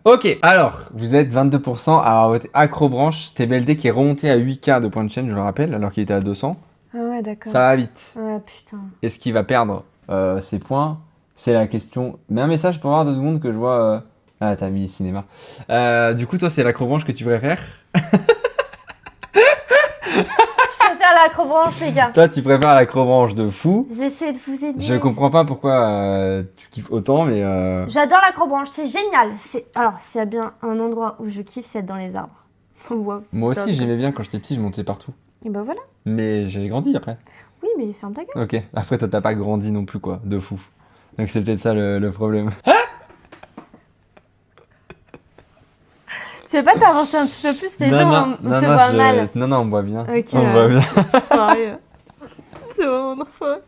ok, alors, vous êtes 22% à avoir voté acrobranche. TBLD qui est remonté à 8K de points de chaîne, je le rappelle, alors qu'il était à 200.
Ah ouais, d'accord.
Ça va vite.
Ouais, putain.
Est-ce qu'il va perdre ses points? C'est la question. Mets un message pour voir 2 secondes que je vois. Ah, t'as mis cinéma. Du coup, toi, c'est l'acrobranche que tu préfères?
l'acrobranche, les gars.
Toi, tu préfères l'acrobranche de fou.
J'essaie de vous aider.
Je comprends pas pourquoi tu kiffes autant, mais...
J'adore l'acrobranche, c'est génial. Alors, s'il y a bien un endroit où je kiffe, c'est être dans les arbres. Wow, c'est
Moi
top.
aussi, j'aimais bien quand j'étais petit, je montais partout.
Et bah voilà.
Mais j'ai grandi après.
Oui, mais ferme ta gueule.
Ok, après toi, t'as pas grandi non plus, quoi, de fou. Donc c'est peut-être ça le problème.
Tu veux pas t'avancer un petit peu plus, les gens on te voit mal.
Non, on me voit bien.
Ok.
On me voit bien.
Sérieux. C'est vraiment drôle.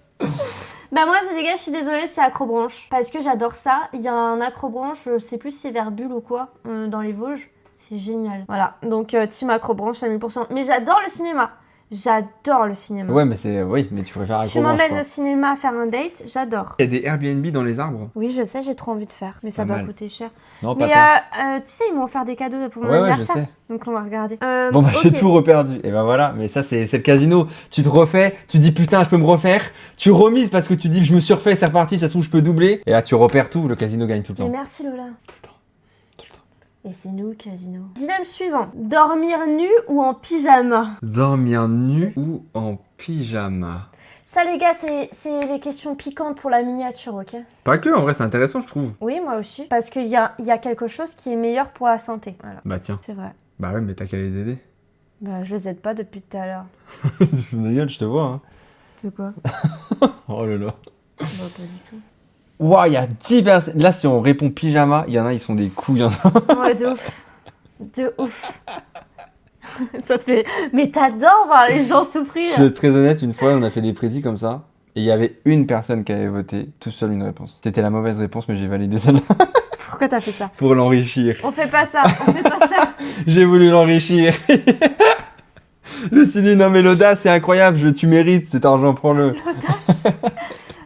Bah moi, les gars, je suis désolée, c'est acrobranche. Parce que j'adore ça. Il y a un acrobranche, je sais plus si c'est vers Bulle ou quoi, dans les Vosges. C'est génial. Voilà, donc team acrobranche à 1000%. Mais j'adore le cinéma. J'adore le cinéma.
Ouais, mais oui, mais tu préfères
Tu
acrobranche,
m'emmènes
quoi.
au cinéma faire un date, j'adore.
Il y a des Airbnb dans les arbres?
Oui, je sais, j'ai trop envie de faire. Mais ça
Pas
doit
mal.
coûter cher.
Non, pas
Mais
tant.
tu sais, ils m'ont offert des cadeaux pour mon
Ouais, je
anniversaire.
sais.
Donc on va regarder.
Bon bah j'ai
ok.
tout reperdu. Et ben voilà, mais ça c'est le casino. Tu te refais, tu dis putain je peux me refaire. Tu remises parce que tu dis je me suis refait, c'est reparti, ça se trouve je peux doubler. Et là tu repères tout, le casino gagne tout le
Mais
temps.
merci Lola.
Tout le temps. Tout le temps.
Et c'est nous le casino. Dilemme suivant. Dormir nu ou en pyjama?
Dormir nu ou en pyjama?
Ça les gars, c'est les questions piquantes pour la miniature, ok?
Pas que, en vrai c'est intéressant je trouve.
Oui, moi aussi. Parce qu'il y a quelque chose qui est meilleur pour la santé. Voilà.
Bah tiens.
C'est vrai.
Bah ouais mais t'as qu'à les aider.
Bah je les aide pas depuis tout à l'heure.
C'est ma gueule, je te vois hein.
C'est quoi?
Oh là là.
Bah pas du tout.
Waouh, il y a 10 personnes. Là si on répond pyjama, il y en a ils sont des couilles.
Ouais, de ouf. De ouf. Ça te fait... Mais t'adores voir les gens souffrir.
Je vais être très honnête, une fois on a fait des prédits comme ça. Et il y avait une personne qui avait voté tout seul une réponse. C'était la mauvaise réponse mais j'ai validé celle-là.
Pourquoi t'as fait ça?
Pour l'enrichir.
On fait pas ça, on fait pas ça.
J'ai voulu l'enrichir. Je me suis dit, non mais l'audace, c'est incroyable, tu mérites cet argent, prends-le.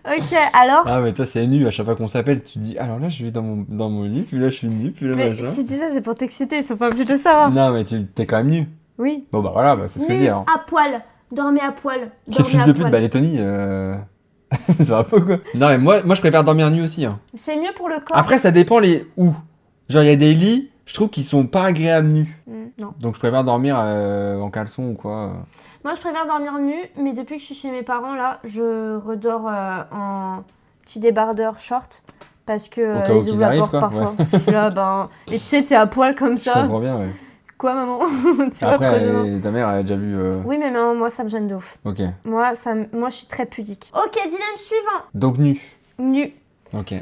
Ok, alors...
Ah mais toi c'est nu, à chaque fois qu'on s'appelle, tu te dis, alors là je vais dans mon lit, puis là je suis nu, puis là
Mais
machin.
si tu dis ça, c'est pour t'exciter, ils sont pas obligés de le savoir.
Non mais t'es quand même nu.
Oui.
Bon bah voilà, c'est ce que je
Nu,
dis alors.
à poil. Dormez à poil.
Quel
Dormez
fils
à
de pute,
poil.
bah les Tony, ça va pas quoi. Non mais moi je préfère dormir nu aussi. Hein.
C'est mieux pour le corps.
Après ça dépend les où. Genre il y a des lits, je trouve qu'ils sont pas agréables nus.
Non.
Donc je préfère dormir en caleçon ou quoi.
Moi, je préfère dormir nu, mais depuis que je suis chez mes parents, là, je redors en petit débardeur short. Parce que
Au cas où
ils
qu'ils
ouvrent la
arrivent,
porte
quoi,
parfois. Je suis là, ben... Et tu sais, t'es à poil comme
Je
ça.
comprends bien, ouais.
Quoi, maman? Tu vois, très gênant.
Après, ta mère elle a déjà vu...
Oui, mais non, moi, ça me gêne de ouf.
Ok.
Moi, je suis très pudique. Ok, dilemme suivant.
Donc nu.
Nu.
Ok.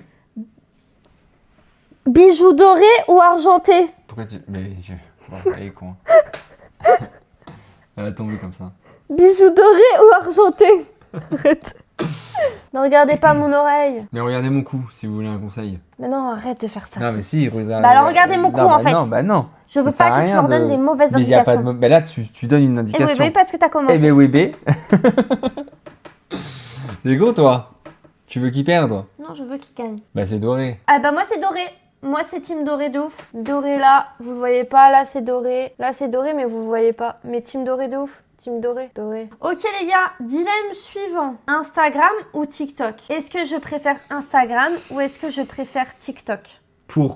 Bijoux dorés ou argentés?
Pourquoi tu... Mais je... Bon, elle est con. Elle a tombé comme ça.
Bijoux dorés ou argentés? Arrête. Ne regardez pas mon oreille.
Mais regardez mon cou, si vous voulez un conseil.
Mais non, arrête de faire ça.
Non mais si, regarde...
Bah alors regardez mon cou, en fait.
Non, bah non.
Je veux
Ça sert
pas
à
que tu
rien
leur donnes
de-
des mauvaises
Mais y a pas
indications.
de... Mais là, tu donnes une
Eh
indication.
oui, parce que t'as commencé.
Eh ben oui, B. C'est gros, toi. Tu veux qu'il perde?
Non, je veux qu'il gagne.
Bah c'est doré.
Ah bah moi c'est doré. Moi c'est team doré de ouf. Doré là, vous le voyez pas, là c'est doré. Là c'est doré mais vous le voyez pas. Mais team doré de ouf. Team doré, doré. Ok les gars, dilemme suivant. Instagram ou TikTok? Est-ce que je préfère Instagram ou est-ce que je préfère TikTok?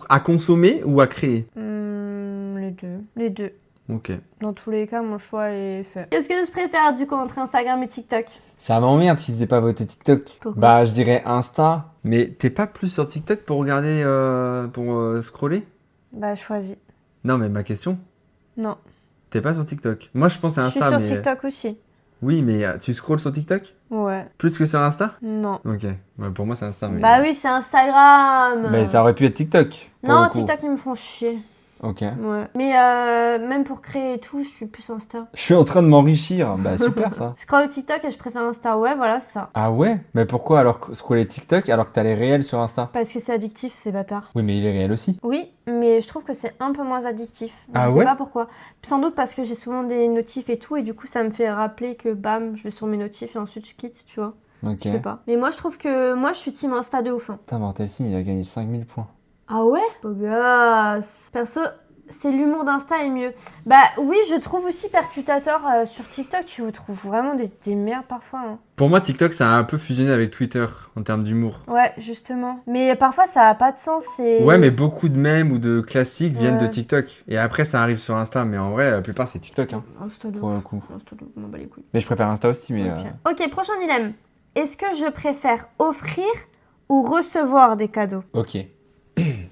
À consommer ou à créer?
Les deux. Les deux.
Ok.
Dans tous les cas, mon choix est fait. Qu'est-ce que je préfère du coup entre Instagram et TikTok?
Ça m'emmerde qu'ils aient pas voté TikTok.
Pourquoi?
Bah je dirais Insta. Mais t'es pas plus sur TikTok pour regarder, scroller?
Bah choisis.
Non mais ma question,
Non.
t'es pas sur TikTok. Moi je pense à
Je suis
Insta
sur
mais...
TikTok aussi.
Oui mais tu scrolles sur TikTok?
Ouais.
Plus que sur Insta?
Non.
Ok. Ouais, pour moi c'est Insta mais...
Bah oui, c'est Instagram.
Mais ça aurait pu être TikTok. pour
Non,
le coup.
TikTok, ils me font chier.
Ok.
Ouais. Mais même pour créer et tout, je suis plus Insta.
Je suis en train de m'enrichir. Bah super ça.
Je scroll TikTok et je préfère Insta. Ouais, voilà, c'est ça.
Ah ouais? Mais pourquoi alors scroller TikTok alors que t'as les réels sur Insta?
Parce que c'est addictif, c'est bâtard.
Oui mais il est réel aussi.
Oui, mais je trouve que c'est un peu moins addictif.
Ah
je
ouais
sais pas pourquoi. Sans doute parce que j'ai souvent des notifs et tout, et du coup, ça me fait rappeler que bam, je vais sur mes notifs et ensuite je quitte, tu vois.
Ok.
Je sais pas. Mais moi, je trouve que moi, je suis team Insta de ouf. Hein.
Putain Mortel Signe il a gagné 5000 points.
Ah ouais? Beau gosse. Perso, c'est l'humour d'Insta est mieux. Bah oui, je trouve aussi percutateur sur TikTok, tu trouves vraiment des merdes parfois. Hein.
Pour moi, TikTok, ça a un peu fusionné avec Twitter en termes d'humour.
Ouais, justement. Mais parfois, ça a pas de sens. Et...
Ouais, mais beaucoup de mèmes ou de classiques viennent de
Ouais.
TikTok. Et après, ça arrive sur Insta. Mais en vrai, la plupart, c'est TikTok. Hein,
Insta de
pour
ouf.
le coup.
Insta de ouf, on m'en bat les couilles.
Mais je préfère Insta aussi. Mais
Ok, prochain dilemme. Est-ce que je préfère offrir ou recevoir des cadeaux?
Ok.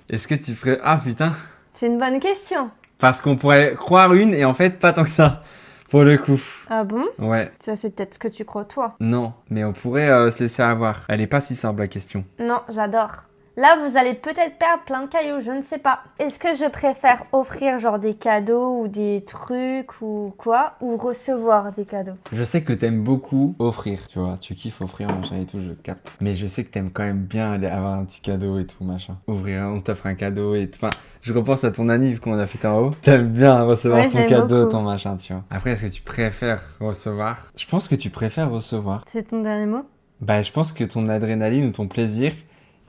Est-ce que tu ferais... Ah putain.
C'est une bonne question.
Parce qu'on pourrait croire une et en fait, pas tant que ça. Pour le coup.
Ah bon?
Ouais.
Ça, c'est peut-être ce que tu crois, toi.
Non. Mais on pourrait se laisser avoir. Elle est pas si simple, la question.
Non, j'adore. Là, vous allez peut-être perdre plein de cailloux, je ne sais pas. Est-ce que je préfère offrir genre des cadeaux ou des trucs ou quoi, ou recevoir des cadeaux?
Je sais que t'aimes beaucoup offrir, tu vois. Tu kiffes offrir, machin et tout, je capte. Mais je sais que t'aimes quand même bien aller avoir un petit cadeau et tout, machin. Ouvrir, on t'offre un cadeau et tout. Enfin, je repense à ton anniv qu'on a fait en haut. T'aimes bien recevoir
Ouais,
ton
j'aime
cadeau,
beaucoup.
ton machin, tu vois. Après, est-ce que tu préfères recevoir? Je pense que tu préfères recevoir.
C'est ton dernier mot?
Bah, je pense que ton adrénaline ou ton plaisir,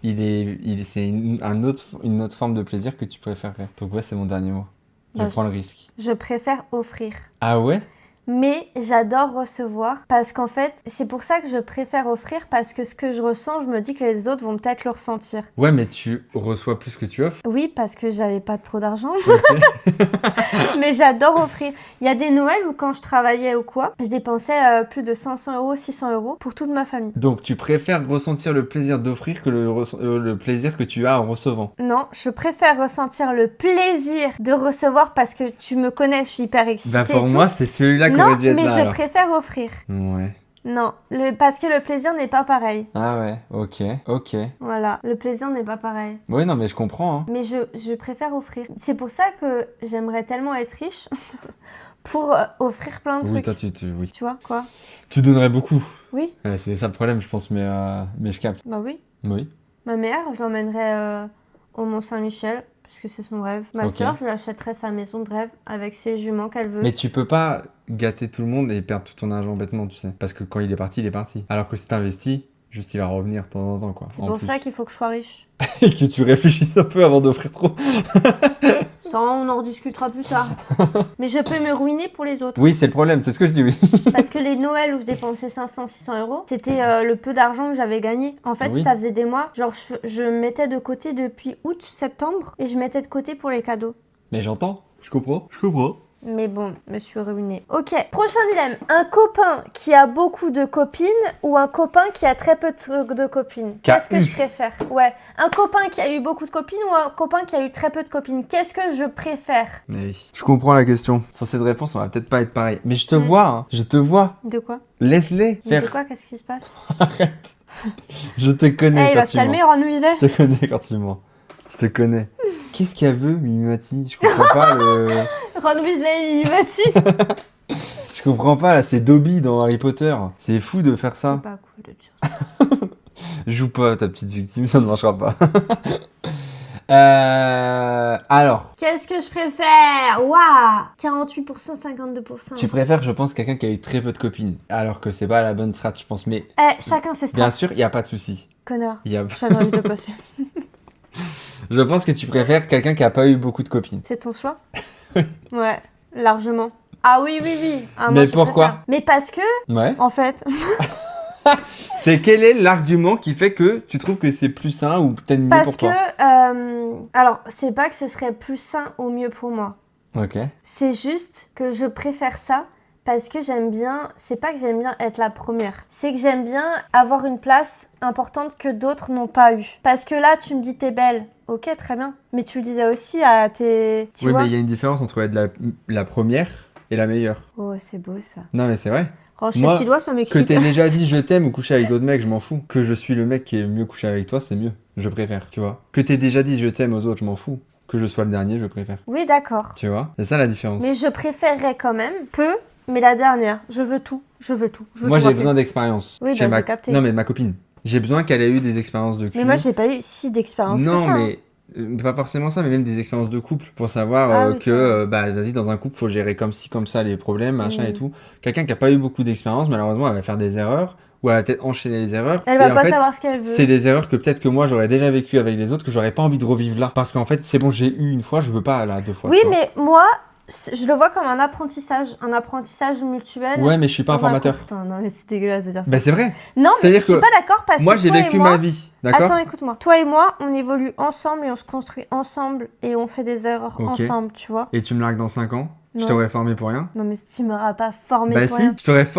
c'est une autre forme de plaisir que tu préférerais. Donc ouais, c'est mon dernier mot. Je
Bah,
prends le risque.
Je préfère offrir.
Ah ouais?
Mais j'adore recevoir parce qu'en fait, c'est pour ça que je préfère offrir parce que ce que je ressens, je me dis que les autres vont peut-être le ressentir.
Ouais, mais tu reçois plus que tu offres.
Oui, parce que j'avais pas trop d'argent,
Ok.
mais j'adore offrir. Il y a des Noëls où quand je travaillais ou quoi, je dépensais plus de 500 euros, 600 euros pour toute ma famille.
Donc tu préfères ressentir le plaisir d'offrir que le plaisir que tu as en recevant.
Non, je préfère ressentir le plaisir de recevoir parce que tu me connais, je suis hyper excitée.
Bah pour
et tout.
moi, c'est celui-là qui
Non,
aurait dû être
mais
là.
je
alors.
préfère offrir.
Ouais.
Non, parce que le plaisir n'est pas pareil.
Ah ouais, ok.
Voilà, le plaisir n'est pas pareil.
Ouais, non, mais je comprends. Hein.
Mais je préfère offrir. C'est pour ça que j'aimerais tellement être riche pour offrir plein de
Oui,
trucs.
toi, oui.
Tu vois, quoi?
Tu donnerais beaucoup.
Oui,
Ouais, c'est ça le problème, je pense, mais je capte.
bah oui.
Oui.
Ma mère, je l'emmènerais au Mont-Saint-Michel, parce que c'est son rêve. Ma
Ok.
soeur, je lui achèterais sa maison de rêve avec ses juments qu'elle veut.
Mais tu peux pas gâter tout le monde et perdre tout ton argent bêtement, tu sais. Parce que quand il est parti, il est parti. Alors que si t'investis, juste il va revenir de temps en temps, quoi.
C'est
En
pour
plus.
ça qu'il faut que je sois riche.
Et que tu réfléchisses un peu avant d'offrir trop.
Ça, on en rediscutera plus tard. Mais je peux me ruiner pour les autres.
Oui, c'est le problème, c'est ce que je dis, oui.
Parce que les Noëls où je dépensais 500, 600 euros, c'était le peu d'argent que j'avais gagné. En fait,
Oui.
ça faisait des mois. Genre, je mettais de côté depuis août, septembre, et je mettais de côté pour les cadeaux.
Mais j'entends, je comprends.
Mais bon, je me suis ruinée. Ok, prochain dilemme. Un copain qui a beaucoup de copines ou un copain qui a très peu de copines?
Qui a
Qu'est-ce que
eu.
je préfère? Ouais, un copain qui a eu beaucoup de copines ou un copain qui a eu très peu de copines? Qu'est-ce que je préfère?
Oui. Je comprends la question. Sur cette réponse, on va peut-être pas être pareil. Mais je te
Mm.
vois, hein. Je te vois.
De quoi?
Laisse-les
Mais de
faire.
quoi? Qu'est-ce qui se passe?
Arrête. Je te connais
Eh, il
quand
va se
tu mens.
calmer, Ron Weasley.
Je te connais quand tu mens. Je te connais. Qu'est-ce qu'elle veut, Mimimati? Je comprends pas le...
Ron Weasley, il m'a dit.
Je comprends pas, là, c'est Dobby dans Harry Potter. C'est fou de faire ça.
C'est pas cool de dire ça.
Joue pas ta petite victime, ça ne marchera pas. Alors,
Qu'est-ce que je préfère? Waouh! 48%, 52%.
tu préfères, je pense, quelqu'un qui a eu très peu de copines. Alors que c'est pas la bonne strat, je pense. Mais
Eh, chacun ses
bien
strats.
sûr, il n'y a pas de souci.
Connard.
Il Y a...
J'avais envie de le passer.
Je pense que tu préfères quelqu'un qui a pas eu beaucoup de copines.
C'est ton choix? Ouais, largement. Ah oui, oui, oui. Ah, moi,
Mais
je
pourquoi?
préfère. Mais parce que,
Ouais.
en fait,
C'est quel est l'argument qui fait que tu trouves que c'est plus sain ou peut-être mieux
parce
pour
que,
toi?
alors, c'est pas que ce serait plus sain ou mieux pour moi.
Ok.
C'est juste que je préfère ça parce que j'aime bien, c'est pas que j'aime bien être la première, c'est que j'aime bien avoir une place importante que d'autres n'ont pas eu. Parce que là, tu me dis t'es belle, ok, très bien, mais tu le disais aussi à tes... Tu
Oui,
vois?
mais il y a une différence entre être la première et la meilleure.
Oh, c'est beau ça.
Non, mais c'est vrai.
Range
Moi,
tes petits doigts, ça
Que
m'excite.
t'aies déjà dit je t'aime ou coucher avec d'autres mecs, je m'en fous. Que je suis le mec qui est mieux couché avec toi, c'est mieux. Je préfère, tu vois. Que t'aies déjà dit je t'aime aux autres, je m'en fous. Que je sois le dernier, je préfère.
Oui, d'accord.
Tu vois? C'est ça la différence.
Mais je préférerais quand même peu, mais la dernière. Je veux tout. Je veux tout. Je veux
Moi,
tout
j'ai
refaire.
besoin d'expérience.
Oui,
Chez
bah, j'ai capté.
Non, mais ma copine. J'ai besoin qu'elle ait eu des expériences de cul.
Mais moi, j'ai pas eu si d'expérience que
Non,
ça. hein.
mais pas forcément ça, mais même des expériences de couple pour savoir
Ah oui,
que,
ça va.
bah, vas-y, dans un couple, faut gérer comme ci, comme ça les problèmes, machin
Mm.
et tout. Quelqu'un qui a pas eu beaucoup d'expérience, malheureusement, elle va faire des erreurs où elle va peut-être enchaîner les erreurs.
Elle
Et
va
en
pas
fait,
savoir ce qu'elle veut.
c'est des erreurs que peut-être que moi j'aurais déjà vécu avec les autres, que j'aurais pas envie de revivre là. Parce qu'en fait, c'est bon, j'ai eu une fois, je veux pas là 2 fois.
Oui,
tu vois.
mais moi, je le vois comme un apprentissage mutuel.
Ouais, mais je suis pas un
dans un
formateur.
couple. Putain, non, mais c'est dégueulasse de dire ça.
Bah, c'est vrai.
Non, mais
c'est-à-dire
je suis
que
pas d'accord parce
Moi,
que
j'ai
toi
vécu
et moi...
ma vie. D'accord.
Attends, écoute-moi. Toi et moi, on évolue ensemble et on se construit ensemble et on fait des erreurs
Ok.
ensemble, tu vois.
Et tu me largues dans 5 ans. Je
Non.
t'aurais formé pour rien.
Non, mais tu m'auras pas formé
Bah
pour
si,
rien.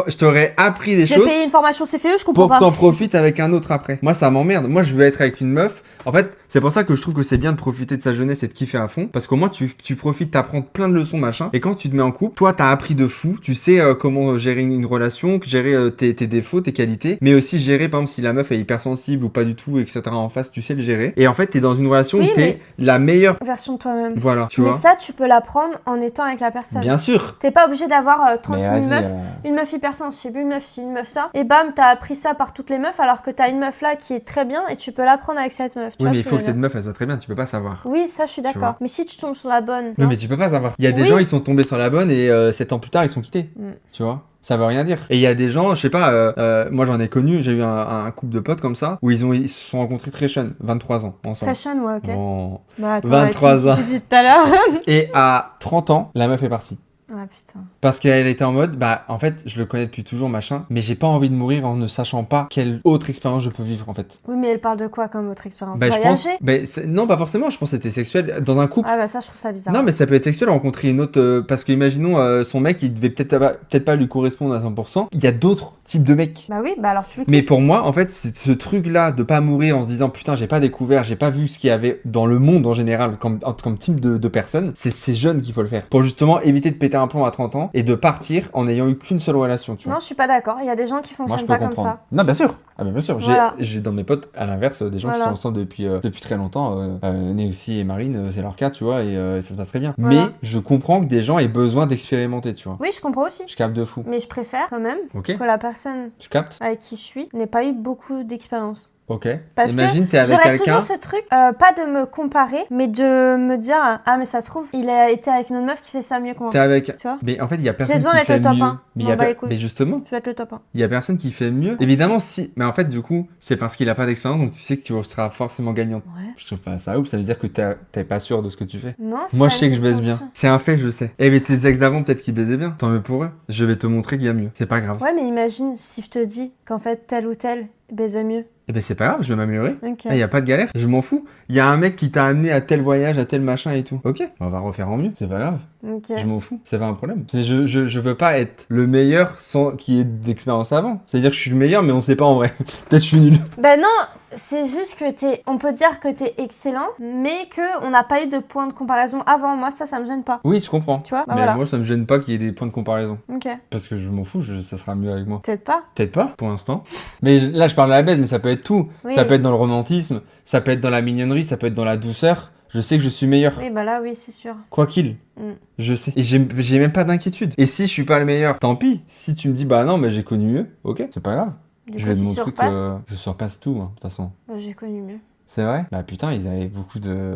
je t'aurais appris des
J'ai
choses
payé une formation CFE, je comprends
pour que
pas.
t'en profites avec un autre après. Moi, ça m'emmerde. Moi, je veux être avec une meuf. En fait, c'est pour ça que je trouve que c'est bien de profiter de sa jeunesse et de kiffer à fond. Parce qu'au moins, tu profites, t'apprends plein de leçons, machin. Et quand tu te mets en couple, toi, t'as appris de fou. Tu sais comment gérer une relation, gérer tes défauts, tes qualités. Mais aussi gérer, par exemple, si la meuf est hypersensible ou pas du tout, etc. en face, tu sais le gérer. Et en fait, t'es dans une relation
Oui,
où t'es la meilleure.
Version de toi-même.
Voilà, tu
Mais
vois.
ça, tu peux l'apprendre en étant avec la personne.
Bien sûr.
T'es pas obligé d'avoir
Mais
36
vas-y.
meufs. Une meuf hypersensible, une meuf ci, une meuf ça. Et bam, t'as appris ça par toutes les meufs alors que t'as une meuf là qui est très bien et tu peux l'apprendre avec cette meuf. Tu
Oui,
vois
mais
ce
il
que
faut
je
que
veux
cette
dire.
meuf, elle soit très bien. Tu peux pas savoir.
Oui, ça, je suis
vois.
d'accord. Mais si tu tombes sur la bonne.
Oui,
non.
mais tu peux pas savoir. Il y a des
Oui.
gens, ils sont tombés sur la bonne et 7 ans plus tard, ils sont quittés.
Mm.
Tu vois. Ça veut rien dire. Et il y a des gens, je sais pas, moi j'en ai connu, j'ai eu un couple de potes comme ça, où ils se sont rencontrés très jeunes, 23 ans ensemble.
Fashion, ouais, ok.
Bon.
Bah, attends,
23 ans.
Tu dis tout à l'heure.
Et à 30 ans, la meuf est partie.
Ah putain.
Parce qu'elle était en mode, bah en fait, je le connais depuis toujours, machin, mais j'ai pas envie de mourir en ne sachant pas quelle autre expérience je peux vivre en fait.
Oui, mais elle parle de quoi comme autre expérience?
Bah je pense.
Voyager?
Non, pas forcément, je pense que c'était sexuel. Dans un couple.
Ah bah ça, je trouve ça bizarre.
Non, mais ça peut être sexuel, rencontrer une autre. Parce que, imaginons, son mec, il devait peut-être pas lui correspondre à 100%. Il y a d'autres types de mecs.
Bah oui, bah alors tu le
Mais
quittes.
pour moi, en fait, c'est ce truc-là de pas mourir en se disant putain, j'ai pas découvert, j'ai pas vu ce qu'il y avait dans le monde en général comme type de personnes, c'est ces jeunes qu'il faut le faire. Pour justement éviter de péter un plomb à 30 ans et de partir en n'ayant eu qu'une seule relation, tu vois.
Non, je suis pas d'accord. Il y a des gens qui
Moi,
fonctionnent
je peux
pas comme
comprendre.
ça.
Non, bien sûr. Ah, bien sûr.
Voilà.
J'ai dans mes potes, à l'inverse, des gens qui
Voilà.
sont ensemble depuis très longtemps. Néoxy et Marine, c'est leur cas, tu vois, et ça se passe très bien.
Voilà.
Mais je comprends que des gens aient besoin d'expérimenter, tu vois.
Oui, je comprends aussi.
Je capte de fou.
Mais je préfère quand même
Ok.
que la personne
Je capte.
avec qui je suis n'ait pas eu beaucoup d'expérience.
Ok.
Parce
Imagine,
que
t'es avec
j'aurais
quelqu'un.
toujours ce truc, pas de me comparer, mais de me dire ah mais ça se trouve il a été avec une autre meuf qui fait ça mieux que moi.
T'es avec.
Tu vois.
Mais en fait, il y a personne
besoin
qui
d'être
fait
le top
mieux.
1.
Mais,
M'en bats les couilles.
mais justement,
Je vais être le top 1.
il y a personne qui fait mieux. Évidemment, si. Mais en fait, du coup, c'est parce qu'il a pas d'expérience, donc tu sais que tu seras forcément gagnant.
Ouais.
Je trouve pas ça ouf. Ça veut dire que t'es pas sûr de ce que tu fais.
Non, c'est
Moi,
pas
je sais
une
que je baise
question
bien.
de-
C'est un fait, je sais. Eh, mais tes ex d'avant, peut-être qu'ils baisaient bien. Tant mieux pour eux. Je vais te montrer qu'il y a mieux. C'est pas grave.
Ouais, mais imagine si je te dis qu'en fait tel ou tel baisait mieux.
Eh ben, c'est pas grave, je vais m'améliorer.
Ok.
Il y a pas de galère, je m'en fous. Il y a un mec qui t'a amené à tel voyage, à tel machin et tout. Ok, on va refaire en mieux, c'est pas grave.
Ok.
Je m'en fous, c'est pas un problème. Je veux pas être le meilleur sans qu'il y ait d'expérience avant. C'est-à-dire que je suis le meilleur, mais on sait pas en vrai. Peut-être je suis nul.
Ben non, c'est juste que on peut dire que t'es excellent, mais que on n'a pas eu de point de comparaison avant. Moi, ça me gêne pas.
Oui, je comprends.
Tu vois, bah
Mais
voilà.
moi, ça me gêne pas qu'il y ait des points de comparaison.
Ok.
Parce que je m'en fous, ça sera mieux avec moi.
Peut-être pas.
Peut-être pas, pour l'instant. Mais là, je parle à la baise, mais ça peut être tout.
Oui.
Ça peut être dans le romantisme, ça peut être dans la mignonnerie, ça peut être dans la douceur. Je sais que je suis meilleur.
Oui, bah là, oui, c'est sûr.
Quoi qu'il.
Mm.
Je sais. Et j'ai même pas d'inquiétude. Et si je suis pas le meilleur, tant pis. Si tu me dis, bah non, mais j'ai connu mieux, ok, c'est pas grave.
Du
Je
coup,
vais de
tu
mon truc,
surpasses.
je surpasse tout, hein, de toute façon.
Bah, j'ai connu mieux.
C'est vrai? Bah putain, ils avaient beaucoup de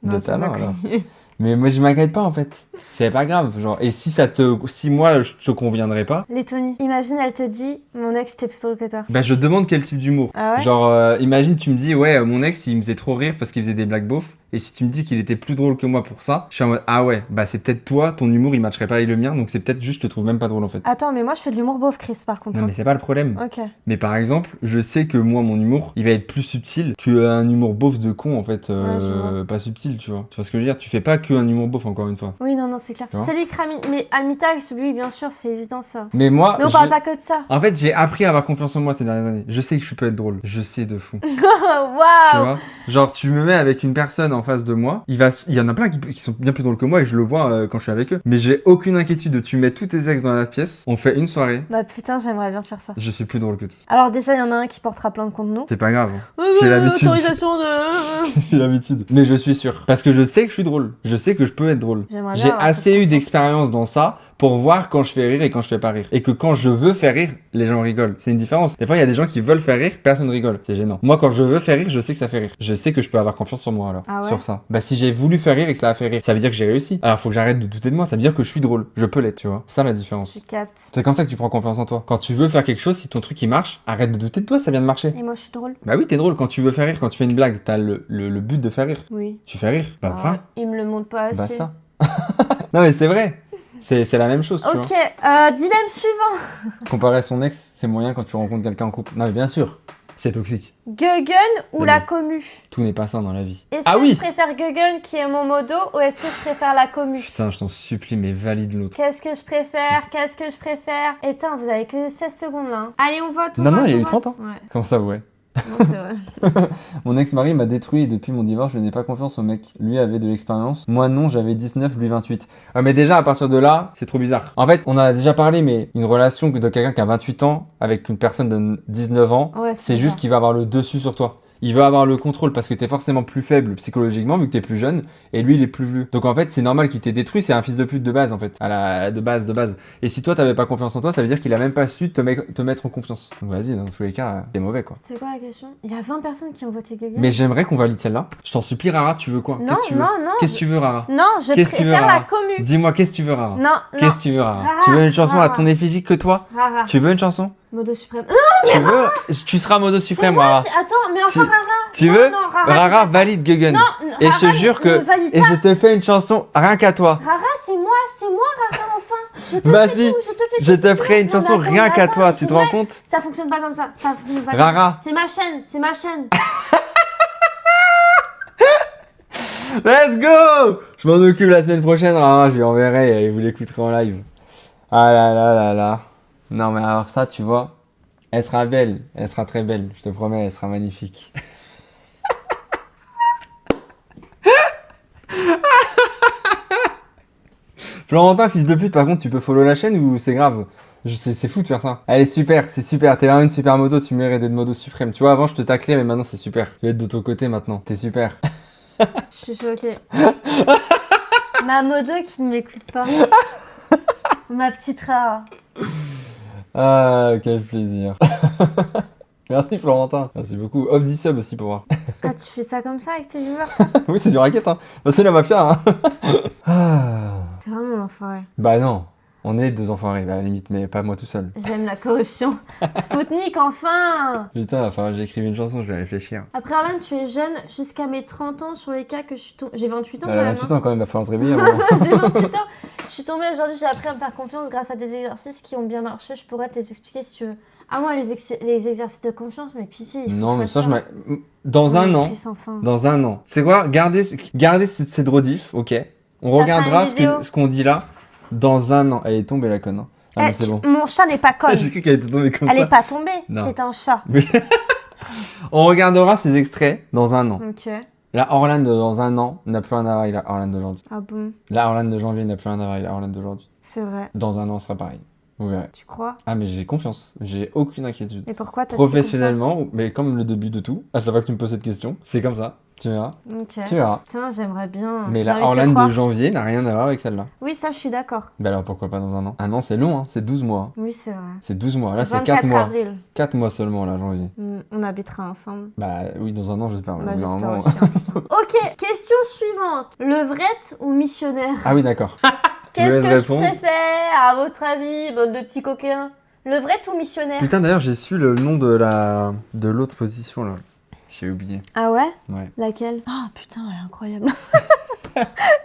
Non, j'ai
talent
pas
alors.
connu.
Mais moi, je m'inquiète pas en fait. C'est pas grave. Genre, et si moi, je te conviendrais pas,
Lettonie. Imagine, elle te dit mon ex était plus drôle que toi.
bah je te demande quel type d'humour.
Ah ouais?
Genre, imagine, tu me dis, ouais, mon ex, il me faisait trop rire parce qu'il faisait des blagues beaufs. Et si tu me dis qu'il était plus drôle que moi pour ça, je suis en mode, ah ouais, bah c'est peut-être toi, ton humour, il matcherait pas avec le mien, donc c'est peut-être juste, je te trouve même pas drôle en fait.
Attends, mais moi, je fais de l'humour beauf, Chris, par contre.
Non, mais c'est pas le problème.
Ok.
Mais par exemple, je sais que moi, mon humour, il va être plus subtil qu'un humour beauf de con, en fait.
Ouais, je vois.
Pas subtil, tu vois. Tu vois ce que je veux dire? Tu fais pas qu'un humour beauf, encore une fois.
Oui, non, c'est clair.
Tu vois?
Salut, Krami. Mais Amita, oui, bien sûr, c'est évident ça.
Mais moi,
Mais on parle pas que de ça.
en fait, j'ai appris à avoir confiance en moi ces dernières années. Je sais que je peux être drôle. Je sais de fou. Tu
Waouh!
vois? Genre, tu me mets avec une personne en face de moi, il y en a plein qui sont bien plus drôles que moi et je le vois quand je suis avec eux. Mais j'ai aucune inquiétude. Tu mets tous tes ex dans la pièce, on fait une soirée,
Bah putain, j'aimerais bien faire ça.
je suis plus drôle que tous.
Alors déjà, il y en a un qui portera plainte contre nous.
C'est pas grave. hein. J'ai l'habitude.
Autorisation de...
J'ai l'habitude. Mais je suis sûr. Parce que je sais que je suis drôle. Je sais que je peux être drôle.
J'aimerais bien
J'ai
avoir cette
assez eu
confiance.
d'expérience dans ça pour voir quand je fais rire et quand je fais pas rire. Et que quand je veux faire rire, les gens rigolent. C'est une différence. Des fois, il y a des gens qui veulent faire rire, personne rigole. C'est gênant. Moi, quand je veux faire rire, je sais que ça fait rire. Je sais que je peux avoir confiance sur moi alors.
Ah ouais?
Sur ça. Bah, si j'ai voulu faire rire et que ça a fait rire, ça veut dire que j'ai réussi. Alors, faut que j'arrête de douter de moi. Ça veut dire que je suis drôle. Je peux l'être, tu vois. C'est ça la différence.
Je capte.
C'est comme ça que tu prends confiance en toi. Quand tu veux faire quelque chose, si ton truc il marche, arrête de douter de toi, ça vient de marcher.
Et moi, je suis drôle.
Bah oui, t'es drôle. Quand tu veux faire rire, quand tu fais une blague, t'as le but de faire rire.
Oui.
Tu fais rire. Bah,
Ah,
enfin,
il me le montre pas assez.
basta. Non, mais c'est vrai. C'est la même chose, tu vois.
Ok, dilemme suivant.
Comparer à son ex, c'est moyen quand tu rencontres quelqu'un en couple. Non, mais bien sûr, c'est toxique.
Guggen ou
Mais
la
bon.
commu?
Tout n'est pas sain dans la vie.
Est-ce
Ah
que
oui
je préfère Guggen qui est mon modo ou est-ce que je préfère la commu?
Putain, je t'en supplie, mais valide l'autre.
Qu'est-ce que je préfère? Qu'est-ce que je préfère? Et putain, vous avez que 16 secondes là. Hein. Allez, on vote.
Non,
vote,
il y a
on
eu
vote.
30 ans.
Ouais,
Comment ça, ouais.
non, c'est vrai.
Mon ex-mari m'a détruit et depuis mon divorce, je n'ai pas confiance au mec. Lui avait de l'expérience. Moi non, j'avais 19, lui 28. Ah, mais déjà, à partir de là, c'est trop bizarre. En fait, on a déjà parlé, mais une relation de quelqu'un qui a 28 ans avec une personne de 19 ans,
Ouais,
c'est juste qu'il va avoir le dessus sur toi. Il veut avoir le contrôle parce que t'es forcément plus faible psychologiquement vu que t'es plus jeune et lui il est plus vieux. Donc en fait c'est normal qu'il t'ait détruit, c'est un fils de pute de base en fait, de base. Et si toi t'avais pas confiance en toi, ça veut dire qu'il a même pas su te mettre en confiance. Donc vas-y, dans tous les cas, t'es mauvais quoi.
C'était quoi la question? Il y a 20 personnes qui ont voté Guggen.
Mais j'aimerais qu'on valide celle-là. Je t'en supplie Rara, tu veux quoi?
Non,
Qu'est-ce que tu veux?
non, non.
Qu'est-ce que tu veux Rara?
Non, je
Qu'est-ce que tu veux,
préfère la
Rara
commu.
Dis-moi qu'est-ce que tu veux Rara?
Non, non.
Qu'est-ce que tu veux Rara?
Rara,
Tu veux une chanson à
Rara.
ton effigie que toi?
Rara.
Tu veux une chanson?
Modo suprême.
Tu veux? Tu seras modo
C'est
suprême
moi
Rara.
Attends, mais enfin
Tu-
Rara.
Tu
Non,
veux?
non, Rara.
Rara valide Guggen.
Non,
Et
Rara,
je te jure que.
ne valide
Et
pas.
je te fais une chanson rien qu'à toi.
Rara, c'est moi Rara, enfin. Je te
Vas-y,
fais tout, je te fais
je
tout,
te
s'il
ferai une
plaît. Non,
chanson
mais attends,
rien
mais
qu'à
attends,
toi,
mais
tu te
c'est
rends
vrai.
compte?
Ça fonctionne pas comme ça. Ça fonctionne pas
Rara.
comme ça. C'est ma chaîne.
Let's go! Je m'en occupe la semaine prochaine, Rara, je lui enverrai et vous l'écouterez en live. Ah là là là là. Non mais alors ça, tu vois, elle sera belle, elle sera très belle, je te promets, elle sera magnifique. Florentin, fils de pute, par contre, tu peux follow la chaîne ou c'est grave? C'est fou de faire ça. Elle est super, c'est super. T'es vraiment une super modo, tu mérites d'être modo suprême. Tu vois, avant je te taclais, mais maintenant c'est super. Je vais être de ton côté maintenant. T'es super.
Je suis choquée. Ma modo qui ne m'écoute pas. Ma petite Rara.
Ah, quel plaisir. Merci Florentin. Merci beaucoup. Off 10 subs aussi pour voir.
Ah, tu fais ça comme ça avec tes viewers?
Oui, c'est du racket, hein. Bah, c'est la mafia, hein. Ah.
T'es vraiment un enfoiré.
Bah non, on est deux enfoirés, à la limite, mais pas moi tout seul.
J'aime la corruption. Spoutnik, enfin!
Putain, va falloir que j'écrive une chanson, je vais réfléchir.
Après, Arlan, tu es jeune jusqu'à mes 30 ans sur les cas que je suis tombée. J'ai 28 ans
Elle
quand
a
même.
28 ans quand même, va falloir se réveiller. Hein.
J'ai 28 ans. Je suis tombée aujourd'hui, j'ai appris à me faire confiance grâce à des exercices qui ont bien marché. Je pourrais te les expliquer si tu veux. Ah, moi, les exercices de confiance, mais pitié. Il faut
Non,
que
mais
je
ça,
fasse
Dans un an,
Chris, enfin.
dans un an. C'est quoi? Gardez cette rediff, ok. On
Ça
regardera
fera une vidéo.
ce qu'on dit là dans un an. Elle est tombée la conne. Hein. Ah, mais c'est bon.
Mon chat n'est pas conne.
J'ai cru qu'elle était tombée comme
Elle
ça.
n'est pas tombée.
Non.
C'est un chat.
Oui. On regardera ces extraits dans un an.
Ok.
La Orlan dans un an n'a plus rien à voir avec la Orlan d'aujourd'hui.
Ah bon?
La Orlan de janvier n'a plus rien à voir avec la Orlan d'aujourd'hui.
C'est vrai.
Dans un an, ce sera pareil. Vous verrez.
Tu crois?
Ah, mais j'ai confiance. J'ai aucune inquiétude.
Et pourquoi t'as si confiance?
Professionnellement, mais comme le début de tout, à chaque fois que tu me poses cette question, c'est comme ça. Tu verras.
Ok.
Tu verras.
Putain, j'aimerais bien.
Mais
J'ai
la
envie de te
Orlan
croire.
de janvier n'a rien à voir avec celle-là.
Oui, ça, je suis d'accord.
Bah alors pourquoi pas dans un an? Un an, c'est long, hein. C'est 12 mois.
Oui, c'est vrai.
C'est 12 mois. Là, c'est
24
4 mois.
avril.
4 mois seulement, là, janvier.
On habitera ensemble.
Bah oui, dans un an, j'espère.
Bah,
Au bout d'un
j'espère
moment-
aussi, hein, putain. Ok, question suivante. Levrette ou missionnaire?
Ah oui, d'accord.
Qu'est-ce
laisse
que je
répondre.
préfère, à votre avis, bande de petits coquins? Levrette ou missionnaire?
Putain, d'ailleurs, j'ai su le nom de l'autre position, là. J'ai oublié.
Ah ouais?
Ouais.
Laquelle? Ah putain, elle est incroyable.